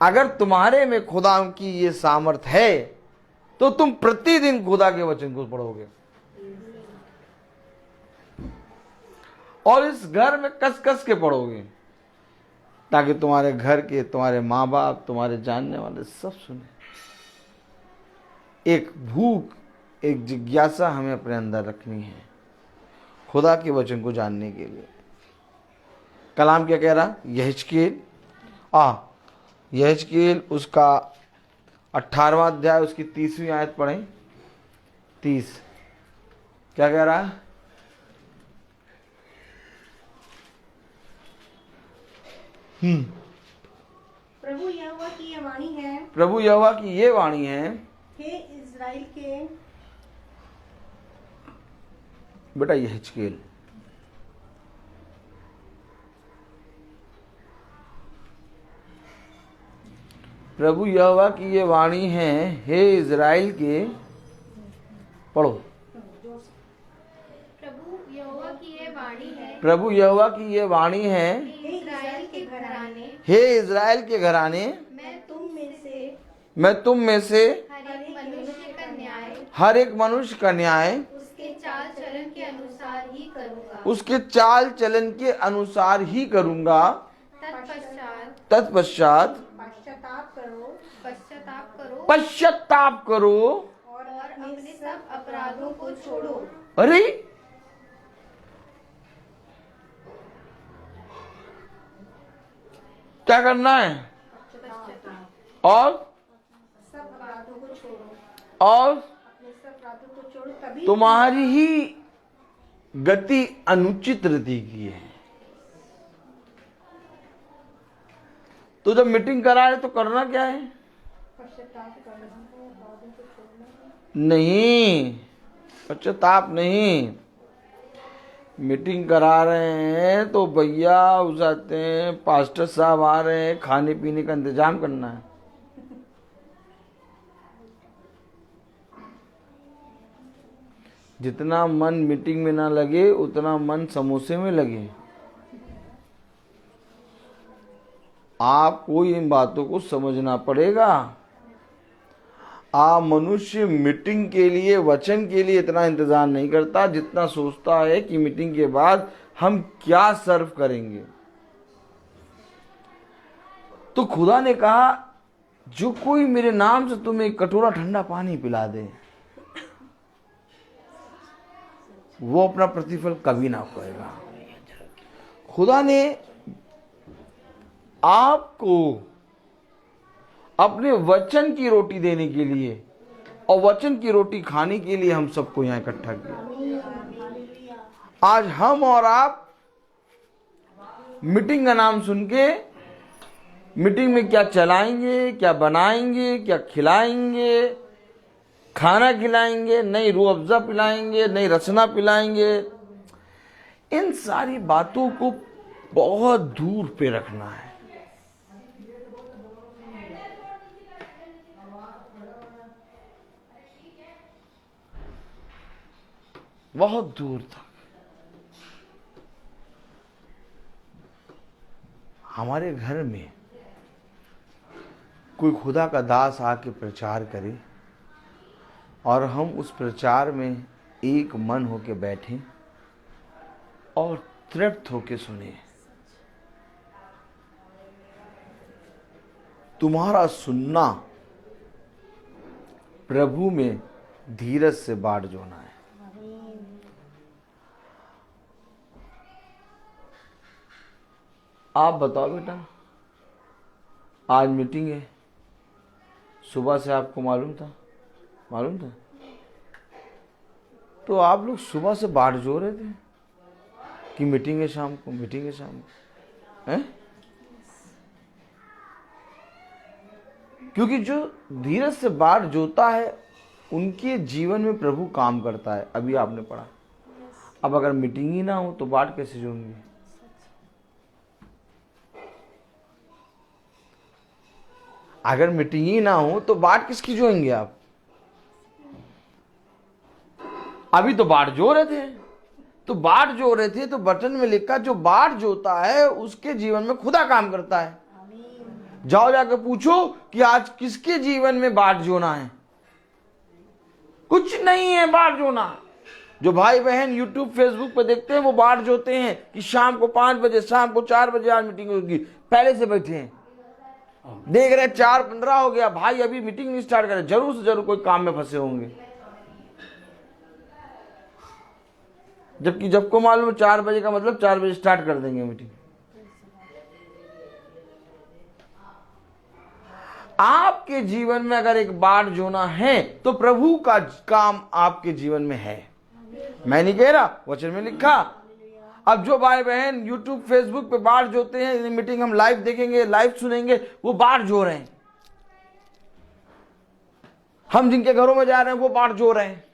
अगर तुम्हारे में खुदा की ये सामर्थ है तो तुम प्रतिदिन खुदा के वचन को पढ़ोगे और इस घर में कस कस के पढ़ोगे, ताकि तुम्हारे घर के, तुम्हारे माँ बाप, तुम्हारे जानने वाले सब सुने। एक भूख, एक जिज्ञासा हमें अपने अंदर रखनी है खुदा के वचन को जानने के लिए। कलाम क्या कह रहा? यहेजकेल उसका 18वां अध्याय उसकी 30वीं आयत पढ़ें। 30 क्या कह रहा है? प्रभु यहोवा की ये वाणी है, प्रभु यहोवा की ये वाणी है, हे इज़राइल के। बेटा यहेजकेल, प्रभु यहोवा की ये वाणी है, हे इज़राइल के। पढ़ो। प्रभु यहोवा की ये वाणी है, प्रभु यहोवा की ये वाणी है, हे इस्राएल के घराने, हे इज़राइल के घराने, मैं तुम में से हर एक मनुष्य का न्याय उसके चाल चलन के अनुसार ही करूंगा। तत्पश्चात पश्चाताप करो और अपने सब अपराधों को छोड़ो। अरे क्या करना है? और तुम्हारी ही गति अनुचित रीति की है। तो जब मीटिंग कराए तो करना क्या है? नहीं, पश्चाताप नहीं। मीटिंग करा रहे हैं तो भैया उस आते हैं, पास्टर साहब आ रहे हैं, खाने पीने का इंतजाम करना है। जितना मन मीटिंग में ना लगे उतना मन समोसे में लगे। आपको इन बातों को समझना पड़ेगा। आप मनुष्य मीटिंग के लिए, वचन के लिए इतना इंतजार नहीं करता जितना सोचता है कि मीटिंग के बाद हम क्या सर्व करेंगे। तो खुदा ने कहा, जो कोई मेरे नाम से तुम्हें एक कटोरा ठंडा पानी पिला दे, वो अपना प्रतिफल कभी ना खोएगा। खुदा ने आपको अपने वचन की रोटी देने के लिए और वचन की रोटी खाने के लिए हम सबको यहां इकट्ठा किया। आज हम और आप मीटिंग का नाम सुन के मीटिंग में क्या चलाएंगे, क्या बनाएंगे, क्या खिलाएंगे, खाना खिलाएंगे, नई रूह अफ़ज़ा पिलाएंगे, नई रचना पिलाएंगे, इन सारी बातों को बहुत दूर पे रखना है। बहुत दूर तक। हमारे घर में कोई खुदा का दास आके प्रचार करे और हम उस प्रचार में एक मन होके बैठे और तृप्त होके सुने। तुम्हारा सुनना प्रभु में धीरज से बाढ़ जोना है। आप बताओ बेटा, आज मीटिंग है, सुबह से आपको मालूम था? तो आप लोग सुबह से बाट जो रहे थे कि मीटिंग है शाम को, हैं? क्योंकि जो धीरज से बाट जोता है उनके जीवन में प्रभु काम करता है। अभी आपने पढ़ा। अब अगर मीटिंग ही ना हो तो बाट कैसे जोएंगे? अगर मीटिंग ही ना हो तो बाट किसकी जोएंगे आप? अभी तो बाट जो रहे थे, तो बटन में लिखा जो बाट जोता है उसके जीवन में खुदा काम करता है। जाओ जाकर पूछो कि आज किसके जीवन में बाट जोना है? कुछ नहीं है बाट जोना। जो भाई बहन यूट्यूब फेसबुक पे देखते हैं वो बाट जोते हैं कि शाम को 5 बजे, शाम को 4 बजे आज मीटिंग होगी। पहले से बैठे हैं, देख रहे 4:15 हो गया, भाई अभी मीटिंग नहीं स्टार्ट करे, जरूर से जरूर कोई काम में फंसे होंगे। जबकि जब को मालूम 4 बजे का मतलब 4 बजे स्टार्ट कर देंगे मीटिंग। आपके जीवन में अगर एक बाट जोना है तो प्रभु का काम आपके जीवन में है। मैं नहीं कह रहा, वचन में लिखा। अब जो भाई बहन यूट्यूब फेसबुक पे बाट जोते हैं, मीटिंग हम लाइव देखेंगे, लाइव सुनेंगे, वो बाट जो रहे हैं। हम जिनके घरों में जा रहे हैं वो बाट जो रहे हैं।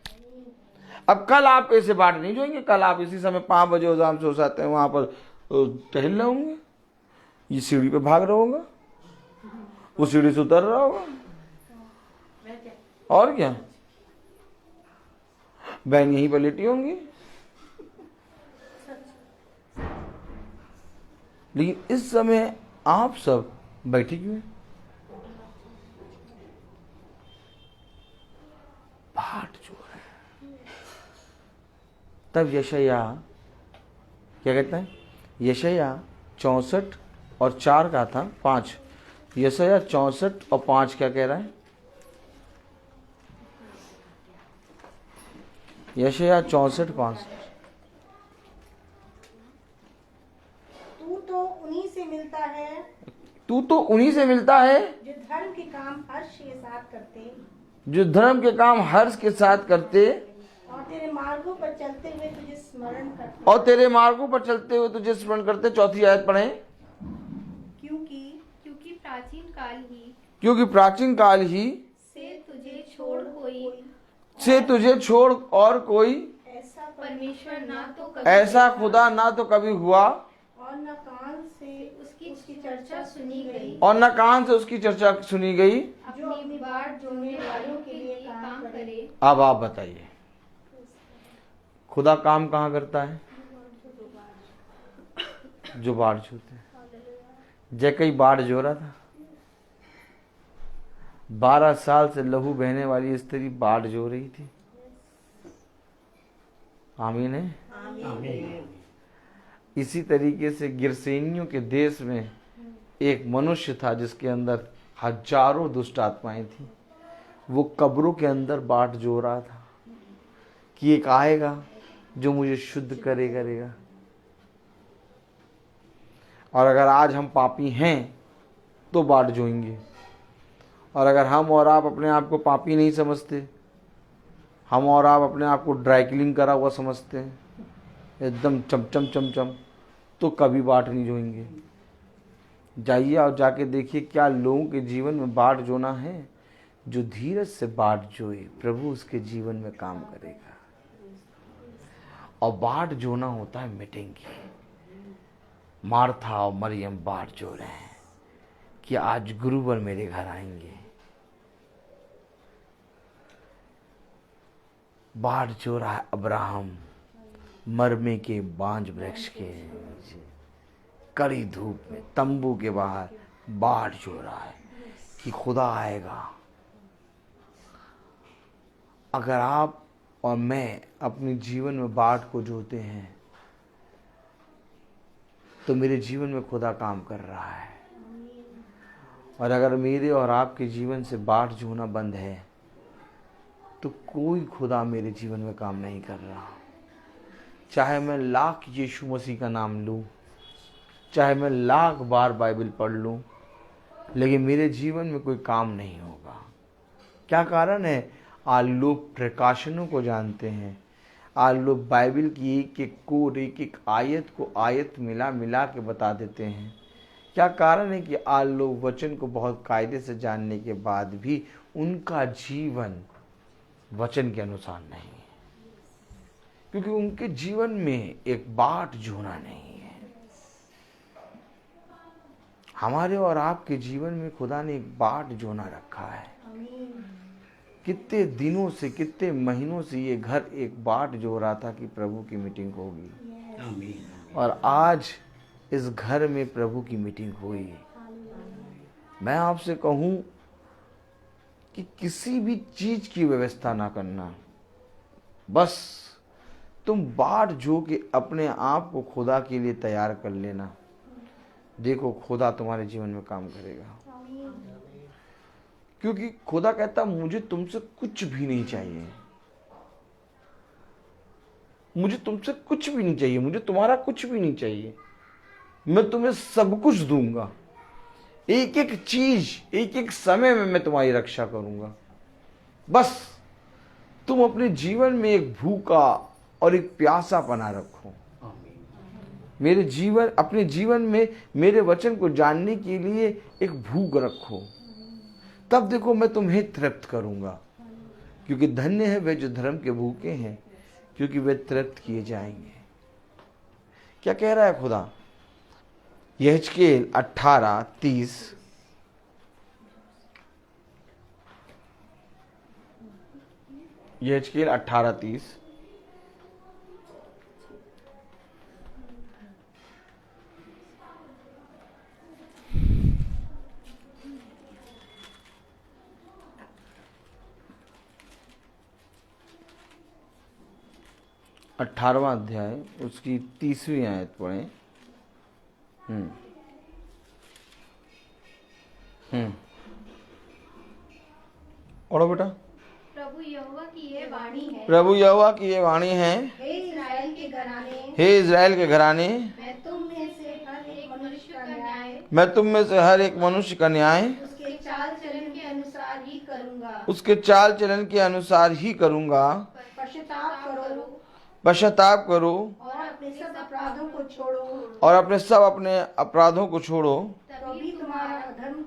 अब कल आप ऐसे बाट नहीं जोएंगे। कल आप इसी समय 5 बजे उजाम से जाते हैं, वहां पर टहल रहे होंगे, ये सीढ़ी पे भाग रहा होगा, वो सीढ़ी से उतर रहा होगा, और क्या बहन यहीं पर लेटी होंगी। लेकिन इस समय आप सब बैठे क्यों हैं? बाट जो है। तब यशाया क्या कहता है? यशाया 64 और 4 का था 5। यशाया 64 और 5 क्या कह रहा है? यशाया 64:5। तू तो उन्हीं से मिलता है तू तो उन्हीं से मिलता है जो धर्म के काम हर्ष के साथ करते, जो धर्म के काम हर्ष के साथ करते और तेरे मार्गों पर चलते हुए तुझे स्मरण करते। और तेरे मार्गों पर चलते हुए तुझे स्मरण करते। 4थी आयत पढ़ें। क्योंकि प्राचीन काल ही क्योंकि प्राचीन काल ही से तुझे छोड़ और कोई परमेश्वर ना तो कभी ऐसा खुदा ना तो कभी हुआ और न कान से उसकी चर्चा सुनी गई। और न कान से उसकी चर्चा सुनी गई। अपनी बाढ़ जोड़ने वालों के लिए काम करे। अब आप बताइए, खुदा काम कहाँ करता है? जो बाढ़ जोते हैं। जैकई बाढ़ जो रहा था, 12 साल से लहू बहने वाली स्त्री बाढ़ जो रही थी। आमीन है। इसी तरीके से गिरसेनियों के देश में एक मनुष्य था जिसके अंदर हजारों दुष्ट आत्माएं थी। वो कब्रों के अंदर बाट जो रहा था कि एक आएगा जो मुझे शुद्ध करेगा। और अगर आज हम पापी हैं तो बाट जोएंगे, और अगर हम और आप अपने आप को पापी नहीं समझते, हम और आप अपने आप को ड्राई क्लीन करा हुआ समझते हैं, एकदम चमचम, तो कभी बाट नहीं जोएंगे। जाइए और जाके देखिए क्या लोगों के जीवन में बाट जोना है। जो धीरज से बाट जोए, प्रभु उसके जीवन में काम करेगा। और बाट जोना होता है मीटिंग की। मार्था और मरियम बाट जो रहे हैं कि आज गुरुवर मेरे घर आएंगे। बाट जो रहा है अब्राहम मरमे के बांज वृक्ष के नीचे, कड़ी धूप में, तंबू के बाहर बाट जो रहा है कि खुदा आएगा। अगर आप और मैं अपने जीवन में बाट को जोते हैं तो मेरे जीवन में खुदा काम कर रहा है। और अगर मेरे और आपके जीवन से बाट जोना बंद है तो कोई खुदा मेरे जीवन में काम नहीं कर रहा। चाहे मैं लाख यीशु मसीह का नाम लूं, चाहे मैं लाख बार बाइबल पढ़ लूं, लेकिन मेरे जीवन में कोई काम नहीं होगा। क्या कारण है? आज लोग प्रकाशनों को जानते हैं, आज लोग बाइबल की एक एक कोड, एक एक आयत को आयत मिला के बता देते हैं। क्या कारण है कि आज लोग वचन को बहुत कायदे से जानने के बाद भी उनका जीवन वचन के अनुसार नहीं है, क्योंकि उनके जीवन में एक बाट जोना नहीं है। हमारे और आपके जीवन में खुदा ने एक बाट जोना रखा है। कितने दिनों से, कितने महीनों से ये घर एक बाट जो रहा था कि प्रभु की मीटिंग होगी, और आज इस घर में प्रभु की मीटिंग हुई। मैं आपसे कहूं कि किसी भी चीज की व्यवस्था ना करना, बस तुम बाट जो के अपने आप को खुदा के लिए तैयार कर लेना। देखो खुदा तुम्हारे जीवन में काम करेगा, क्योंकि खुदा कहता मुझे तुमसे कुछ भी नहीं चाहिए, मुझे तुमसे कुछ भी नहीं चाहिए, मुझे तुम्हारा कुछ भी नहीं चाहिए, मैं तुम्हें सब कुछ दूंगा। एक एक चीज, एक एक समय में मैं तुम्हारी रक्षा करूंगा। बस तुम अपने जीवन में एक भूखा और एक प्यासा बना रखो। मेरे जीवन, अपने जीवन में मेरे वचन को जानने के लिए एक भूख रखो, तब देखो मैं तुम्हें तृप्त करूंगा। क्योंकि धन्य है वे जो धर्म के भूखे हैं, क्योंकि वे तृप्त किए जाएंगे। क्या कह रहा है खुदा? यहेजकेल 18:30, यहेजकेल 18:30, अठारहवां अध्याय उसकी 30वीं आयत पढ़ें। पढ़ो बेटा। प्रभु यहोवा की ये वाणी है, प्रभु यहोवा की ये वाणी है, हे इस्राएल के घराने, हे इज़राइल के घराने, मैं तुम में से हर एक मनुष्य का न्याय मैं तुम में से हर एक मनुष्य का न्याय उसके चाल चलन के अनुसार ही करूंगा। उसके चाल चलन के अनुसार ही करूंगा। पश्चाताप करो पश्चाताप करो और अपने सब अपराधों को छोड़ो, और अपने सब अपने अपराधों को छोड़ो, तभी तुम्हारा अधर्म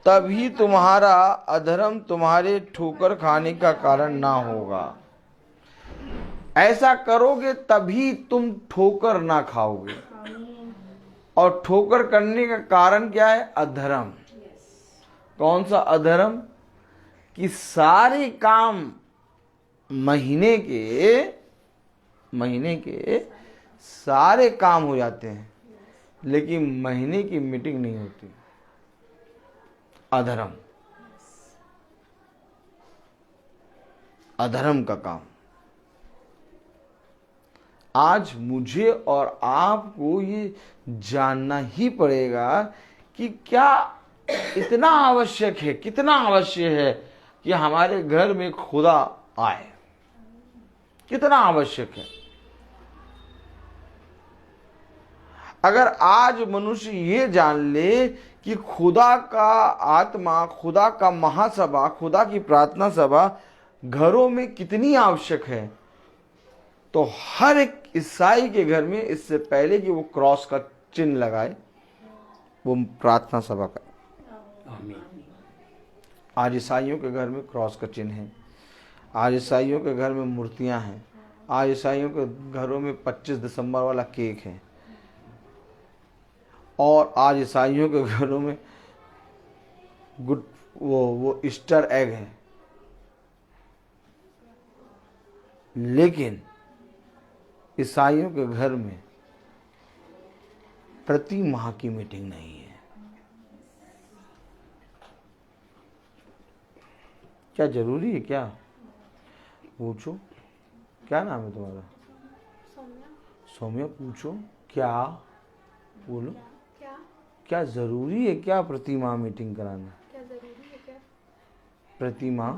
तभी तुम्हारा अधर्म तुम्हारे ठोकर खाने का कारण ना होगा। ऐसा करोगे तभी तुम ठोकर ना खाओगे। और ठोकर करने का कारण क्या है? अधर्म। कौन सा अधर्म? कि सारे काम महीने के सारे काम हो जाते हैं, लेकिन महीने की मीटिंग नहीं होती। अधर्म, अधर्म का काम। आज मुझे और आपको ये जानना ही पड़ेगा कि क्या इतना आवश्यक है, कितना आवश्यक है कि हमारे घर में खुदा आए। कितना आवश्यक है। अगर आज मनुष्य ये जान ले कि खुदा का आत्मा, खुदा का महासभा, खुदा की प्रार्थना सभा घरों में कितनी आवश्यक है, तो हर एक ईसाई के घर में इससे पहले कि वो क्रॉस का चिन्ह लगाए, वो प्रार्थना सभा का। आज ईसाइयों के घर में क्रॉस का चिन्ह है। आज ईसाइयों के घर में मूर्तियां हैं। आज ईसाइयों के घरों में 25 दिसंबर वाला केक है। और आज ईसाइयों के घरों में वो ईस्टर एग है। लेकिन ईसाइयों के घर में प्रति माह की मीटिंग नहीं है। क्या जरूरी है? क्या पूछो, क्या नाम है तुम्हारा? सौम्या। पूछो, क्या बोलो, क्या जरूरी है? क्या प्रति माह मीटिंग कराना? क्या जरूरी है? क्या प्रति माह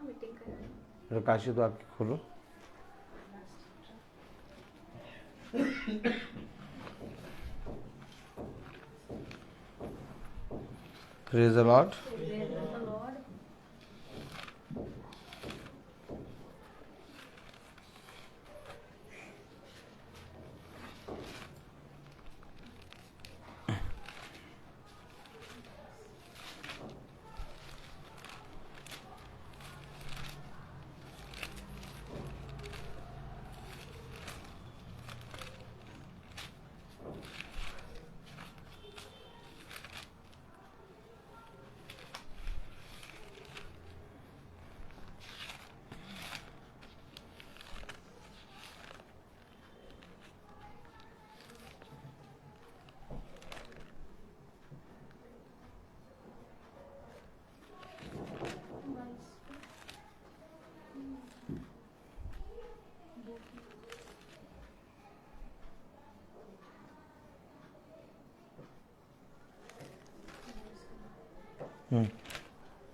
मीटिंग कराना? प्रकाशित तो आपकी खोलो। Praise the Lord.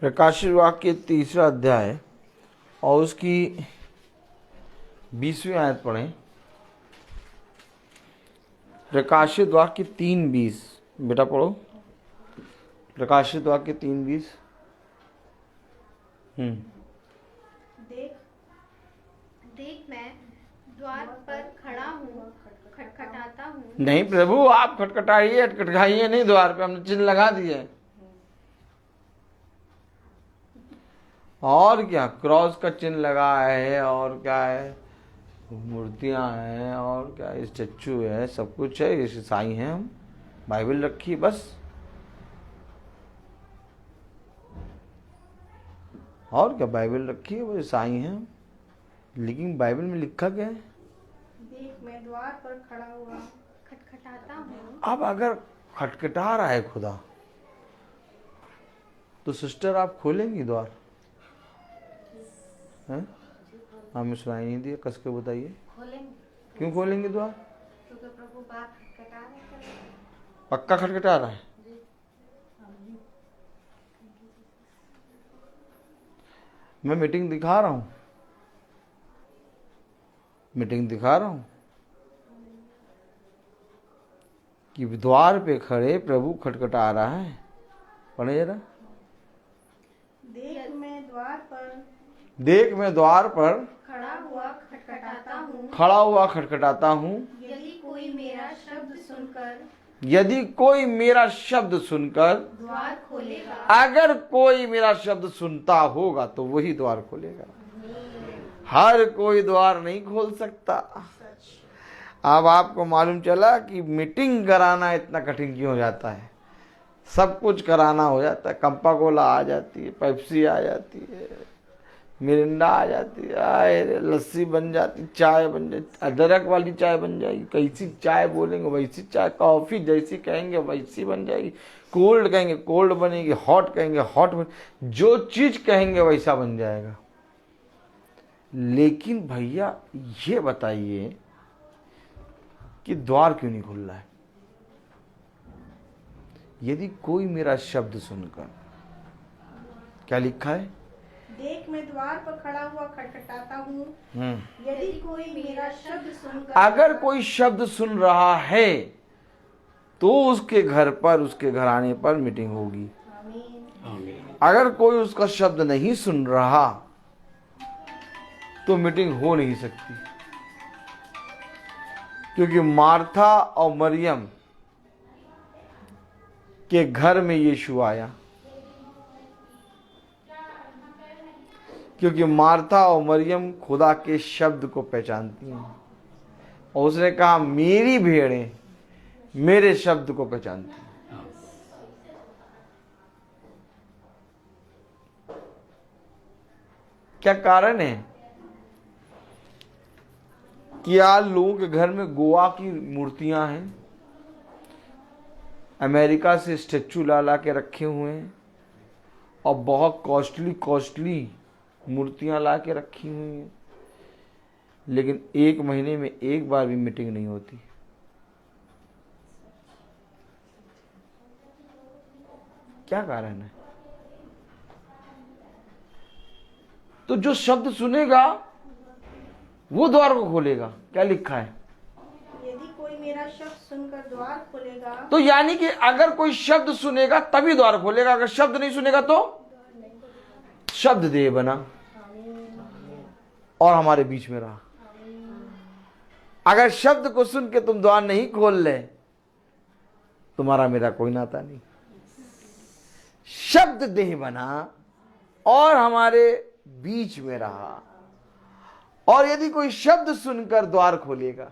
प्रकाशित वाक्य 3 अध्याय और उसकी 20वीं आयत पढ़ें। प्रकाशित वाक्य 3:20 बेटा पढ़ो। प्रकाशित वाक्य 3:20। देख मैं द्वार पर खड़ा हूँ, खटखटाता हूँ। नहीं प्रभु, आप खटखटाइए, खटखटाइए नहीं। द्वार पे हमने चिन्ह लगा दिए। और क्या? क्रॉस का चिन्ह लगा है, और क्या है? मूर्तियां हैं, और क्या? स्टैचू है, सब कुछ है। ये ईसाई हैं हम। बाइबल रखी बस। और क्या? बाइबल रखी है, वो ईसाई हैं। लेकिन बाइबल में लिखा क्या है? देख मैं द्वार पर खड़ा हुआ खटखटाता हूँ। अब अगर खटखटा रहा है खुदा, तो सिस्टर आप खोलेंगी द्वार? हैं? हमें सुनाई नहीं दिया, कस के बताइए। खोलेंगे। क्यों खोलेंगे द्वार? क्योंकि प्रभु बात खटखटा रहे हैं। पक्का खटखटा रहा है? मैं मीटिंग दिखा रहा हूँ, मीटिंग दिखा रहा हूँ कि द्वार पे खड़े प्रभु खटखटा रहा है। पढ़े जरा। देख मैं द्वार पर खड़ा हुआ खटखटाता हूँ। खड़ा हुआ खटखटाता हूँ। यदि कोई मेरा शब्द सुनकर द्वार खोलेगा। अगर कोई मेरा शब्द सुनता होगा तो वही द्वार खोलेगा, हर कोई द्वार नहीं खोल सकता। अब आपको मालूम चला कि मीटिंग कराना इतना कठिन क्यों हो जाता है। सब कुछ कराना हो जाता है, कंपा कोला आ जाती है, पेप्सी आ जाती है, मिरिंडा आ जाती है, आए रे, लस्सी बन जाती, चाय बन जाती, अदरक वाली चाय बन जाएगी, कैसी चाय बोलेंगे वैसी चाय, कॉफ़ी जैसी कहेंगे वैसी बन जाएगी, कोल्ड कहेंगे कोल्ड बनेगी, हॉट कहेंगे हॉट बन, जो चीज़ कहेंगे वैसा बन जाएगा। लेकिन भैया ये बताइए कि द्वार क्यों नहीं खुल रहा है? यदि कोई मेरा शब्द सुनकर, क्या लिखा है, देख मैं द्वार पर खड़ा हुआ खटखटाता हूँ, यदि कोई मेरा शब्द सुनकर, अगर कोई शब्द सुन रहा है तो उसके घर पर, उसके घराने पर मीटिंग होगी। अगर कोई उसका शब्द नहीं सुन रहा तो मीटिंग हो नहीं सकती, क्योंकि मार्था और मरियम के घर में यीशु आया, क्योंकि मार्था और मरियम खुदा के शब्द को पहचानती हैं और उसने कहा मेरी भेड़ें मेरे शब्द को पहचानती हैं। क्या कारण है? क्या लोगों के घर में गोवा की मूर्तियां हैं, अमेरिका से स्टैचू ला के रखे हुए हैं और बहुत कॉस्टली मूर्तियां ला के रखी हुई हैं, लेकिन एक महीने में एक बार भी मीटिंग नहीं होती। क्या कारण है? तो जो शब्द सुनेगा वो द्वार को खोलेगा। क्या लिखा है? यदि कोई मेरा शब्द सुनकर द्वार खोलेगा, तो यानी कि अगर कोई शब्द सुनेगा तभी द्वार खोलेगा, अगर शब्द नहीं सुनेगा तो शब्द देह बना और हमारे बीच में रहा। अगर शब्द को सुन के तुम द्वार नहीं खोल ले, तुम्हारा मेरा कोई नाता नहीं। शब्द देह बना और हमारे बीच में रहा, और यदि कोई शब्द सुनकर द्वार खोलेगा,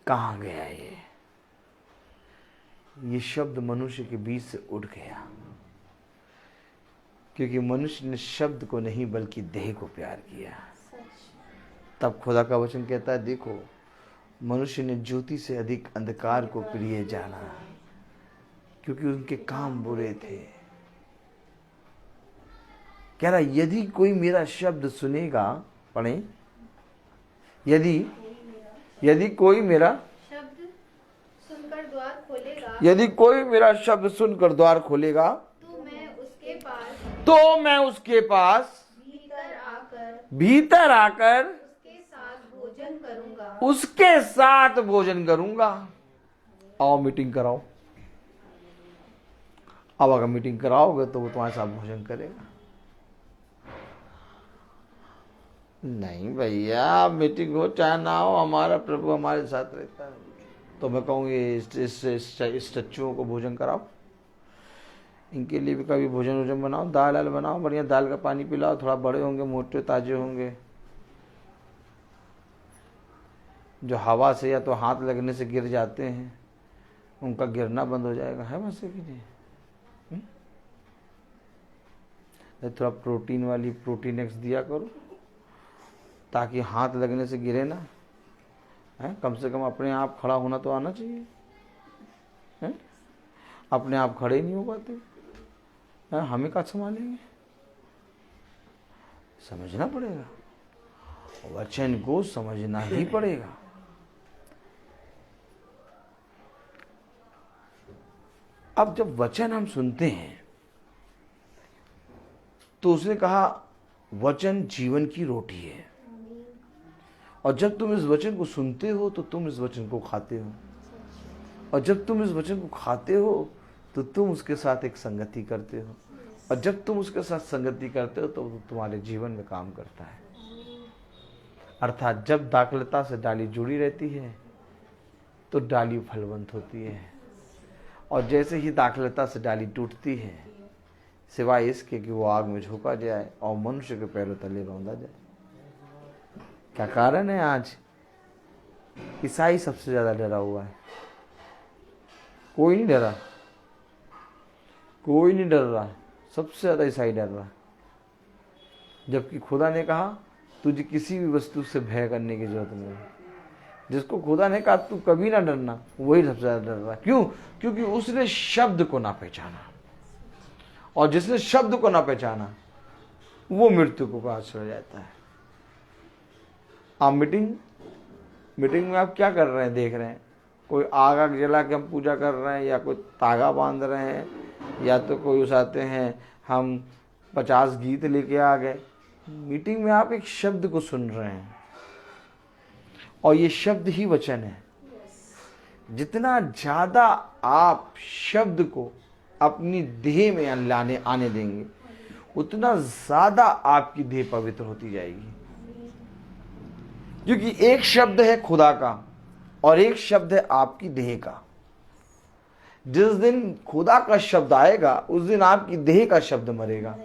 कहां गया ये शब्द मनुष्य के बीच से उड़ गया, क्योंकि मनुष्य ने शब्द को नहीं बल्कि देह को प्यार किया। तब खुदा का वचन कहता है, देखो मनुष्य ने ज्योति से अधिक अंधकार को प्रिय जाना, क्योंकि उनके काम बुरे थे। कह रहा यदि कोई मेरा शब्द सुनेगा, पढ़ें, यदि कोई मेरा शब्द सुनकर द्वार खोलेगा, यदि कोई मेरा शब्द सुनकर द्वार खोलेगा, तो मैं उसके पास भीतर आकर उसके साथ भोजन करूंगा। आओ मीटिंग कराओ। अब अगर मीटिंग कराओगे तो वो तुम्हारे साथ भोजन करेगा। नहीं भैया, मीटिंग हो चाहे ना हो, हमारा प्रभु हमारे साथ रहता है। तो मैं कहूँगी इस स्टैचुओं को भोजन कराओ, इनके लिए भी कभी भोजन बनाओ, दाल बनाओ, बढ़िया दाल का पानी पिलाओ, थोड़ा बड़े होंगे, मोटे ताजे होंगे। जो हवा से या तो हाथ लगने से गिर जाते हैं, उनका गिरना बंद हो जाएगा। है वैसे कि नहीं? थोड़ा प्रोटीन वाली प्रोटीन एक्स दिया करो, ताकि हाथ लगने से गिरे ना। है कम से कम अपने आप खड़ा होना तो आना चाहिए। है अपने आप खड़े ही नहीं हो पाते, हमें क्या संभालेंगे? समझना पड़ेगा, वचन को समझना ही पड़ेगा। अब जब वचन हम सुनते हैं तो उसने कहा वचन जीवन की रोटी है, और जब तुम इस वचन को सुनते हो तो तुम इस वचन को खाते हो, और जब तुम इस वचन को खाते हो तो तुम उसके साथ एक संगति करते हो, और जब तुम उसके साथ संगति करते हो तो तुम्हारे जीवन में काम करता है। अर्थात जब दाखलता से डाली जुड़ी रहती है तो डाली फलवंत होती है, और जैसे ही दाखलता से डाली टूटती है, सिवाय इसके कि वो आग में झोंका जाए और मनुष्य के पैरों तले रौंदा जाए। क्या कारण है? आज ईसाई सबसे ज्यादा डरा हुआ है। कोई नहीं डरा, कोई नहीं डर रहा, सबसे ज्यादा ईसाई डर रहा। जबकि खुदा ने कहा तुझे किसी भी वस्तु से भय करने की जरूरत नहीं। जिसको खुदा ने कहा तू कभी ना डरना, वही सबसे ज्यादा डर रहा है। क्यों? क्योंकि उसने शब्द को ना पहचाना, और जिसने शब्द को ना पहचाना वो मृत्यु को पास चला जाता है। आप मीटिंग में आप क्या कर रहे हैं? देख रहे हैं कोई आग जला के हम पूजा कर रहे हैं, या कोई तागा बांध रहे हैं, या तो कोई उसाते हैं हम 50 गीत लेके आ गए। मीटिंग में आप एक शब्द को सुन रहे हैं, और ये शब्द ही वचन है। जितना ज्यादा आप शब्द को अपनी देह में आने देंगे, उतना ज्यादा आपकी देह पवित्र होती जाएगी। क्योंकि एक शब्द है खुदा का और एक शब्द है आपकी देह का। जिस दिन खुदा का शब्द आएगा उस दिन आपकी देह का शब्द मरेगा,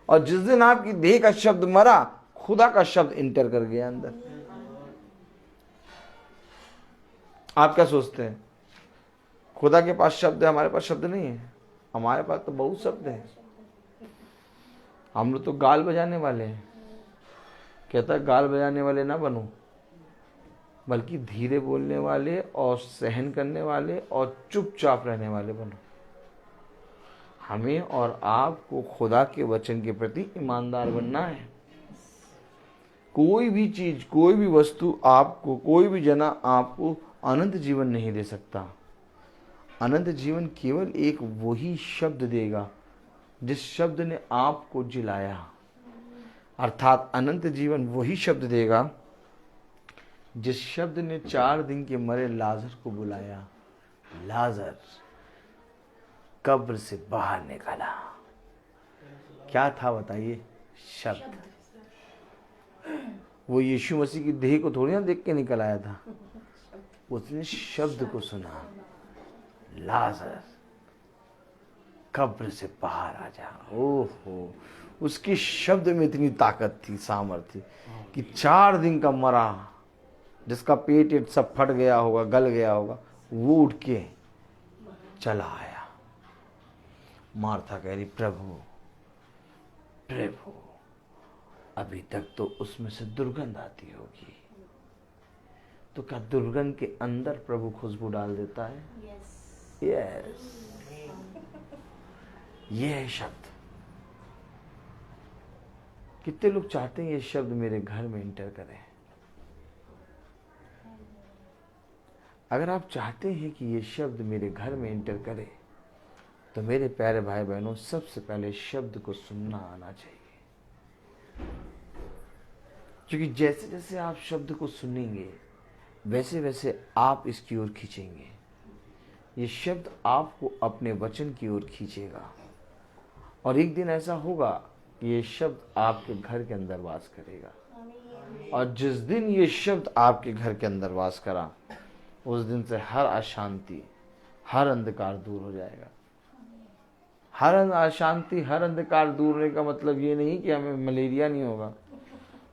और जिस दिन आपकी देह का शब्द मरा, खुदा का शब्द इंटर कर गया अंदर। आप क्या सोचते हैं? खुदा के पास शब्द है, हमारे पास शब्द नहीं है? हमारे पास तो बहुत शब्द है। हम लोग तो गाल बजाने वाले हैं। कहता है गाल बजाने वाले ना बनो, बल्कि धीरे बोलने वाले और सहन करने वाले और चुपचाप रहने वाले बनो। हमें और आपको खुदा के वचन के प्रति ईमानदार बनना है। कोई भी चीज, कोई भी वस्तु आपको, कोई भी जना आपको अनंत जीवन नहीं दे सकता। अनंत जीवन केवल एक वही शब्द देगा जिस शब्द ने आपको जिलाया। अर्थात अनंत जीवन वही शब्द देगा जिस शब्द ने 4 दिन के मरे लाजर को बुलाया। लाजर कब्र से बाहर निकला। क्या था बताइए? शब्द। वो यीशु मसीह की देह को थोड़ी ना देख के निकल आया था, उसने शब्द को सुना, लाजर कब्र से बाहर आ जा। ओहो, उसके शब्द में इतनी ताकत थी, सामर्थ्य थी कि 4 दिन का मरा, जिसका पेट सब फट गया होगा, गल गया होगा, वो उठ के चला आया। मार्था कह रही, प्रभु प्रभु, अभी तक तो उसमें से दुर्गंध आती होगी। तो क्या दुर्गंध के अंदर प्रभु खुशबू डाल देता है? यस। ये है शब्द। कितने लोग चाहते हैं ये शब्द मेरे घर में इंटर करे? अगर आप चाहते हैं कि ये शब्द मेरे घर में इंटर करे, तो मेरे प्यारे भाई बहनों, सबसे पहले शब्द को सुनना आना चाहिए। क्योंकि जैसे जैसे आप शब्द को सुनेंगे, वैसे वैसे आप इसकी ओर खींचेंगे। ये शब्द आपको अपने वचन की ओर खींचेगा, और एक दिन ऐसा होगा कि ये शब्द आपके घर के अंदर वास करेगा। और जिस दिन ये शब्द आपके घर के अंदर वास करा, उस दिन से हर अशांति, हर अंधकार दूर हो जाएगा। हर अशांति, हर अंधकार दूर होने का मतलब ये नहीं कि हमें मलेरिया नहीं होगा,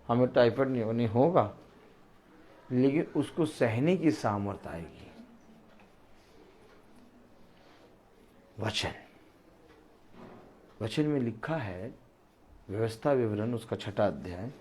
हमें टाइफाइड नहीं होगा, नहीं होगा, लेकिन उसको सहने की सामर्थ्य आएगी। वचन में लिखा है, व्यवस्था विवरण उसका 6वां अध्याय,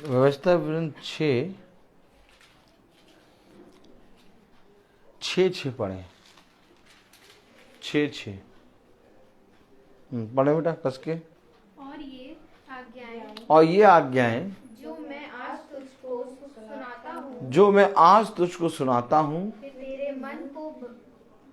व्यवस्था विवरण 6 पढ़े। 6 पढ़े बेटा कस के। और ये आज्ञाएं जो जो मैं आज तुझको सुनाता हूँ जो मैं आज तुझको सुनाता हूँ ये तेरे मन को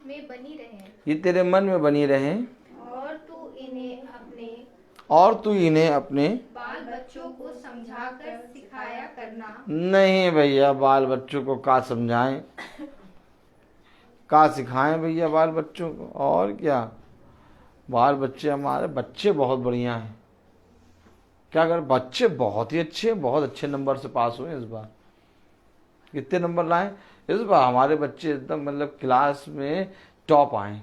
में बनी रहे ये तेरे मन में बनी रहे, और तू इन्हें अपने और तू इन्हें अपने बाल बच्चों को समझाकर सिखाया करना। नहीं भैया, बाल बच्चों को का समझाएं, का सिखाएं भैया बाल बच्चों को, और क्या। बाल बच्चे, हमारे बच्चे बहुत बढ़िया हैं। क्या कर, बच्चे बहुत ही अच्छे, बहुत अच्छे नंबर से पास हुए इस बार। कितने नंबर लाए इस बार हमारे बच्चे? एकदम मतलब क्लास में टॉप आए।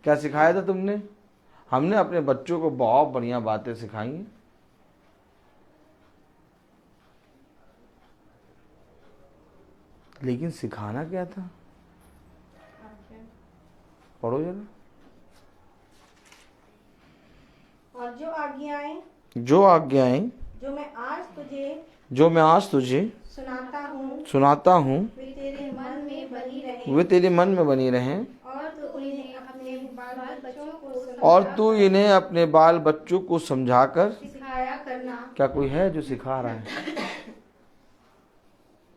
क्या सिखाया था तुमने? हमने अपने बच्चों को बहुत बढ़िया बातें सिखाई हैं। लेकिन सिखाना क्या था? पढ़ो जरा। और जो आज्ञाएं जो मैं आज तुझे सुनाता हूँ वे तेरे मन में बनी रहे वे तेरे मन में बनी रहें, और तू इन्हें अपने बाल बच्चों को और तू इन्हें अपने बाल बच्चों को समझाकर सिखाया करना। क्या कोई है जो सिखा रहा है?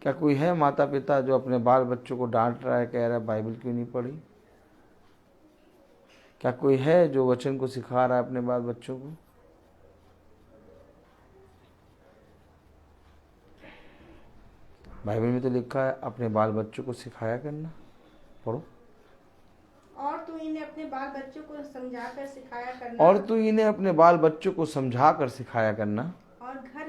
क्या कोई है माता पिता जो अपने बाल बच्चों को डांट रहा है, कह रहा है बाइबल क्यों नहीं पढ़ी? क्या कोई है जो वचन को सिखा रहा है अपने बाल बच्चों को? बाइबल में तो लिखा है अपने बाल बच्चों को सिखाया करना। पढ़ो। और तू इन्हें अपने बाल बच्चों को समझाकर सिखाया करना। और तू इन्हें अपने बाल बच्चों को समझा कर सिखाया करना। और घर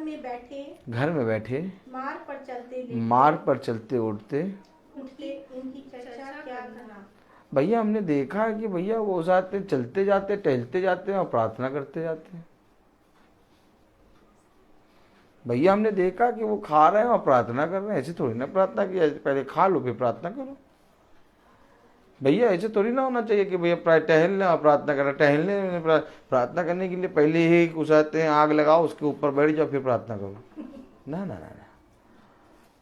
में बैठे मार्ग पर चलते उठते इनकी चर्चा क्या करना। भैया हमने देखा है कि भैया वो जाते चलते जाते टहलते जाते हैं और प्रार्थना करते जाते हैं। भैया हमने देखा कि वो खा रहे हैं और प्रार्थना कर रहे हैं। ऐसे थोड़ी ना प्रार्थना की, पहले खा लो फिर प्रार्थना करो। भैया ऐसे थोड़ी ना होना चाहिए कि भैया टहल लें और प्रार्थना करें। टहलने प्रार्थना करने के लिए पहले ही घुसाते हैं, आग लगाओ उसके ऊपर बैठ जाओ फिर प्रार्थना करो। ना ना ना ना,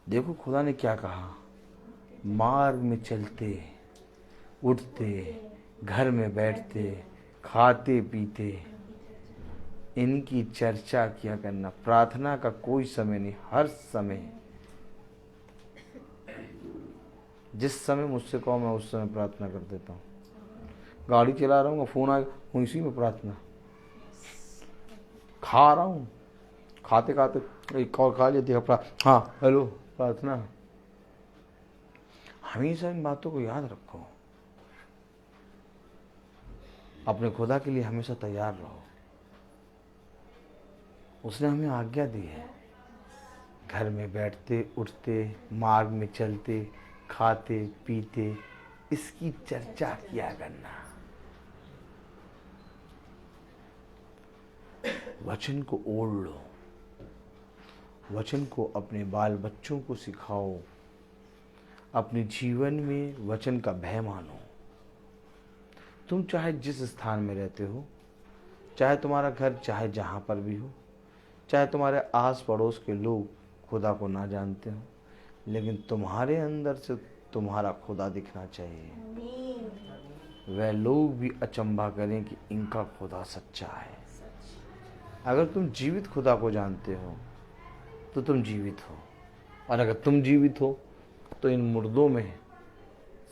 देखो खुदा ने क्या कहा, मार्ग में चलते उठते घर में बैठते खाते पीते इनकी चर्चा किया करना। प्रार्थना का कोई समय नहीं, हर समय जिस समय मुझसे कहो मैं उस समय प्रार्थना कर देता हूँ। गाड़ी चला रहा हूँ, फोन आ गया, इसी में प्रार्थना। खा रहा हूँ, खाते खाते एक और खा लिया, हाँ हेलो प्रार्थना। हमेशा इन बातों को याद रखो। अपने खुदा के लिए हमेशा तैयार रहो। उसने हमें आज्ञा दी है, घर में बैठते उठते मार्ग में चलते खाते पीते इसकी चर्चा किया करना। वचन को ओढ़ लो, वचन को अपने बाल बच्चों को सिखाओ, अपने जीवन में वचन का भय मानो। तुम चाहे जिस स्थान में रहते हो, चाहे तुम्हारा घर चाहे जहाँ पर भी हो, चाहे तुम्हारे आस पड़ोस के लोग खुदा को ना जानते हो, लेकिन तुम्हारे अंदर से तुम्हारा खुदा दिखना चाहिए। वह लोग भी अचंभा करें कि इनका खुदा सच्चा है। अगर तुम जीवित खुदा को जानते हो तो तुम जीवित हो, और अगर तुम जीवित हो तो इन मुर्दों में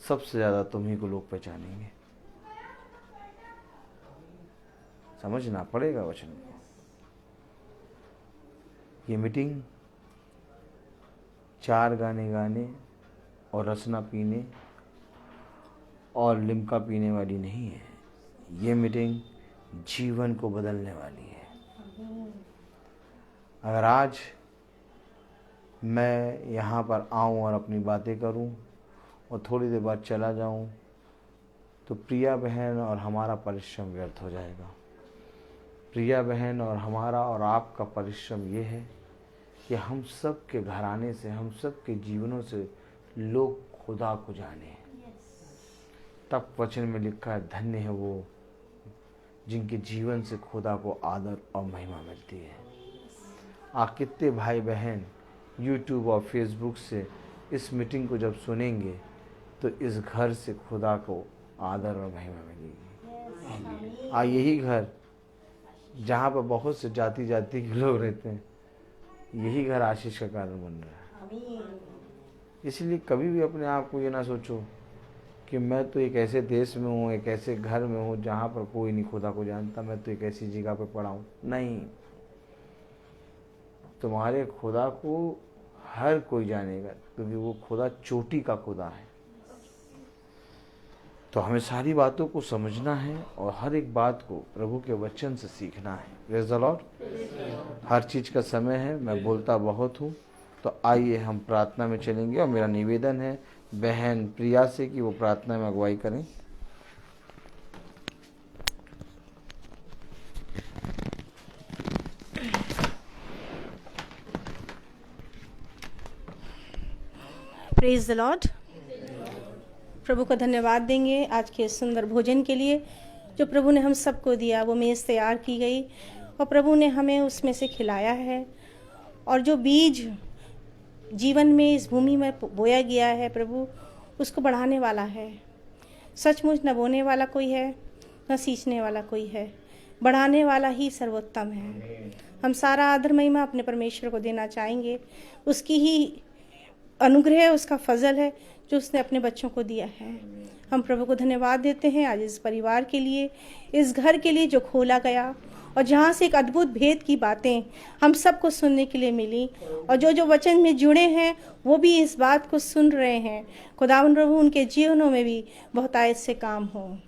सबसे ज़्यादा तुम्ही को लोग पहचानेंगे। समझना पड़ेगा वचन को। ये मीटिंग 4 गाने गाने और रसना पीने और लिम्का पीने वाली नहीं है। ये मीटिंग जीवन को बदलने वाली है। अगर आज मैं यहाँ पर आऊँ और अपनी बातें करूँ और थोड़ी देर बाद चला जाऊँ तो प्रिया बहन और हमारा परिश्रम व्यर्थ हो जाएगा। प्रिया बहन और हमारा और आपका परिश्रम ये है कि हम सब के घराने से, हम सब के जीवनों से लोग खुदा को जाने। तब वचन में लिखा है, धन्य है वो जिनके जीवन से खुदा को आदर और महिमा मिलती है। कितने भाई बहन यूट्यूब और फेसबुक से इस मीटिंग को जब सुनेंगे तो इस घर से खुदा को आदर और महिमा मिलेगी। यही घर जहाँ पर बहुत से जाति के लोग रहते हैं, यही घर आशीष का कारण बन रहा है। इसलिए कभी भी अपने आप को ये ना सोचो कि मैं तो एक ऐसे देश में हूँ, एक ऐसे घर में हूँ जहाँ पर कोई नहीं खुदा को जानता, मैं तो एक ऐसी जगह पर पड़ा हूँ। नहीं, तुम्हारे खुदा को हर कोई जानेगा, क्योंकि वो खुदा चोटी का खुदा है। तो हमें सारी बातों को समझना है और हर एक बात को प्रभु के वचन से सीखना है। Praise the Lord. हर चीज़ का समय है, मैं बोलता बहुत हूँ, तो आइए हम प्रार्थना में चलेंगे। और मेरा निवेदन है बहन प्रिया से कि वो प्रार्थना में अगुवाई करें। Praise the Lord. प्रभु का धन्यवाद देंगे आज के सुंदर भोजन के लिए जो प्रभु ने हम सबको दिया। वो मेज़ तैयार की गई और प्रभु ने हमें उसमें से खिलाया है। और जो बीज जीवन में इस भूमि में बोया गया है प्रभु, उसको बढ़ाने वाला है। सचमुच न बोने वाला कोई है, न सींचने वाला कोई है, बढ़ाने वाला ही सर्वोत्तम है। हम सारा आदर महिमा अपने परमेश्वर को देना चाहेंगे। उसकी ही अनुग्रह, उसका फजल है जो उसने अपने बच्चों को दिया है। हम प्रभु को धन्यवाद देते हैं आज इस परिवार के लिए, इस घर के लिए जो खोला गया और जहाँ से एक अद्भुत भेद की बातें हम सबको सुनने के लिए मिली। और जो वचन में जुड़े हैं वो भी इस बात को सुन रहे हैं। खुदावंद प्रभु उनके जीवनों में भी बहुतायत से काम हो।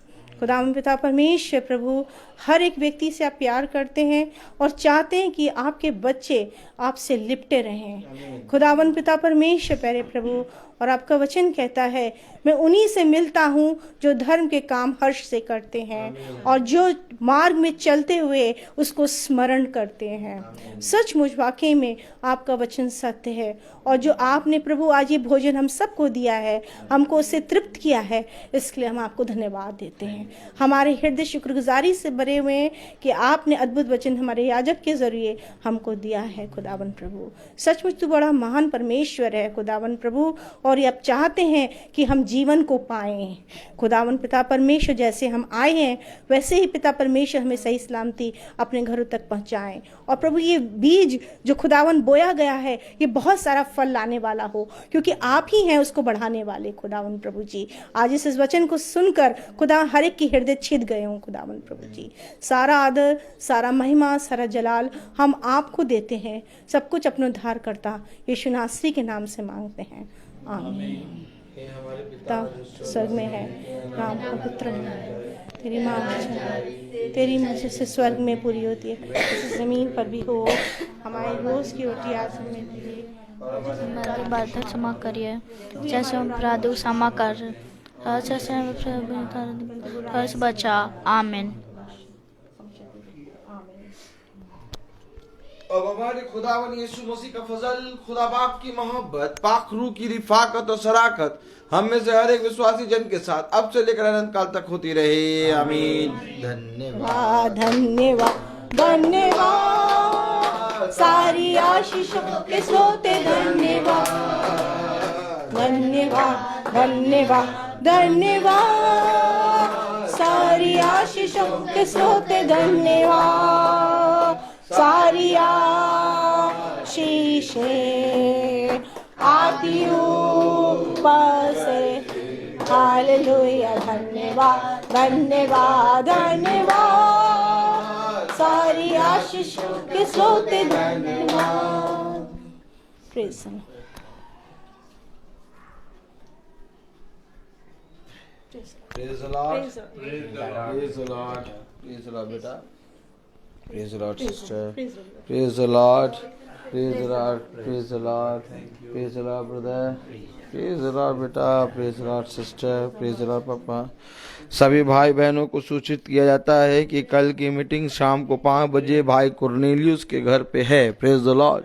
खुदावंद पिता परमेश्वर प्रभु, हर एक व्यक्ति से आप प्यार करते हैं और चाहते हैं कि आपके बच्चे आपसे लिपटे रहें। खुदावंद पिता परमेश्वर प्यारे प्रभु, और आपका वचन कहता है मैं उन्हीं से मिलता हूँ जो धर्म के काम हर्ष से करते हैं और जो मार्ग में चलते हुए उसको स्मरण करते हैं। सचमुच वाकई में आपका वचन सत्य है। और जो आपने प्रभु आज ये भोजन हम सबको दिया है, हमको उससे तृप्त किया है, इसके लिए हम आपको धन्यवाद देते हैं। हमारे हृदय शुक्रगुजारी से भरे हुए हैं कि आपने अद्भुत वचन हमारे याजक के जरिए हमको दिया है। खुदावन प्रभु, सचमुच तू बड़ा महान परमेश्वर है खुदावन प्रभु, और ये आप चाहते हैं कि हम जीवन को पाएं। खुदावन पिता परमेश्वर, जैसे हम आए हैं वैसे ही पिता परमेश्वर हमें सही सलामती अपने घरों तक पहुंचाएं। और प्रभु ये बीज जो खुदावन बोया गया है ये बहुत सारा फल लाने वाला हो, क्योंकि आप ही हैं उसको बढ़ाने वाले। खुदावन प्रभु जी, आज इस वचन को सुनकर खुदा हर एक की हृदय छिद गए हों। खुदावन प्रभु जी, सारा आदर, सारा महिमा, सारा जलाल हम आपको देते हैं। सब कुछ अपना उद्धार करता यीशु नासरी के नाम से मांगते हैं, आमीन। पिता स्वर्ग में है, नाम पवित्र है, तेरी तेरी मर्जी से स्वर्ग में पूरी होती है, इस जमीन पर भी हो। हमारी रोज की रोटी आज हमें दीजिए, हमारी बातें क्षमा करिए जैसे हम अपराध क्षमा कर, बचा। आमीन। अब हमारे खुदावन यीशु मसीह का फजल, खुदा बाप की मोहब्बत, पाक रूह की रिफाकत और शराकत हम में से हर एक विश्वासी जन के साथ अब से लेकर अनंत काल तक होती रहे, आमीन। धन्यवाद धन्यवाद धन्यवाद, सारी आशीषों के स्रोते धन्यवाद धन्यवाद धन्यवाद धन्यवाद, सारी आशीषों के स्रोते धन्यवाद। सारी आशीषें आती ऊपर से, हालेलुया। धन्यवाद धन्यवाद धन्यवाद, सारी आशीषों के स्रोते धन्यवाद। Praise the Lord, praise the Lord, praise the Lord बेटा, praise the Lord sister, praise the Lord, praise the Lord, praise the Lord, praise the Lord brother, praise the Lord बेटा, praise the Lord sister, praise the Lord पापा। सभी भाई बहनों को सूचित किया जाता है कि कल की मीटिंग शाम को 5 बजे भाई कुर्नेलियुस के घर पे है। Praise the Lord.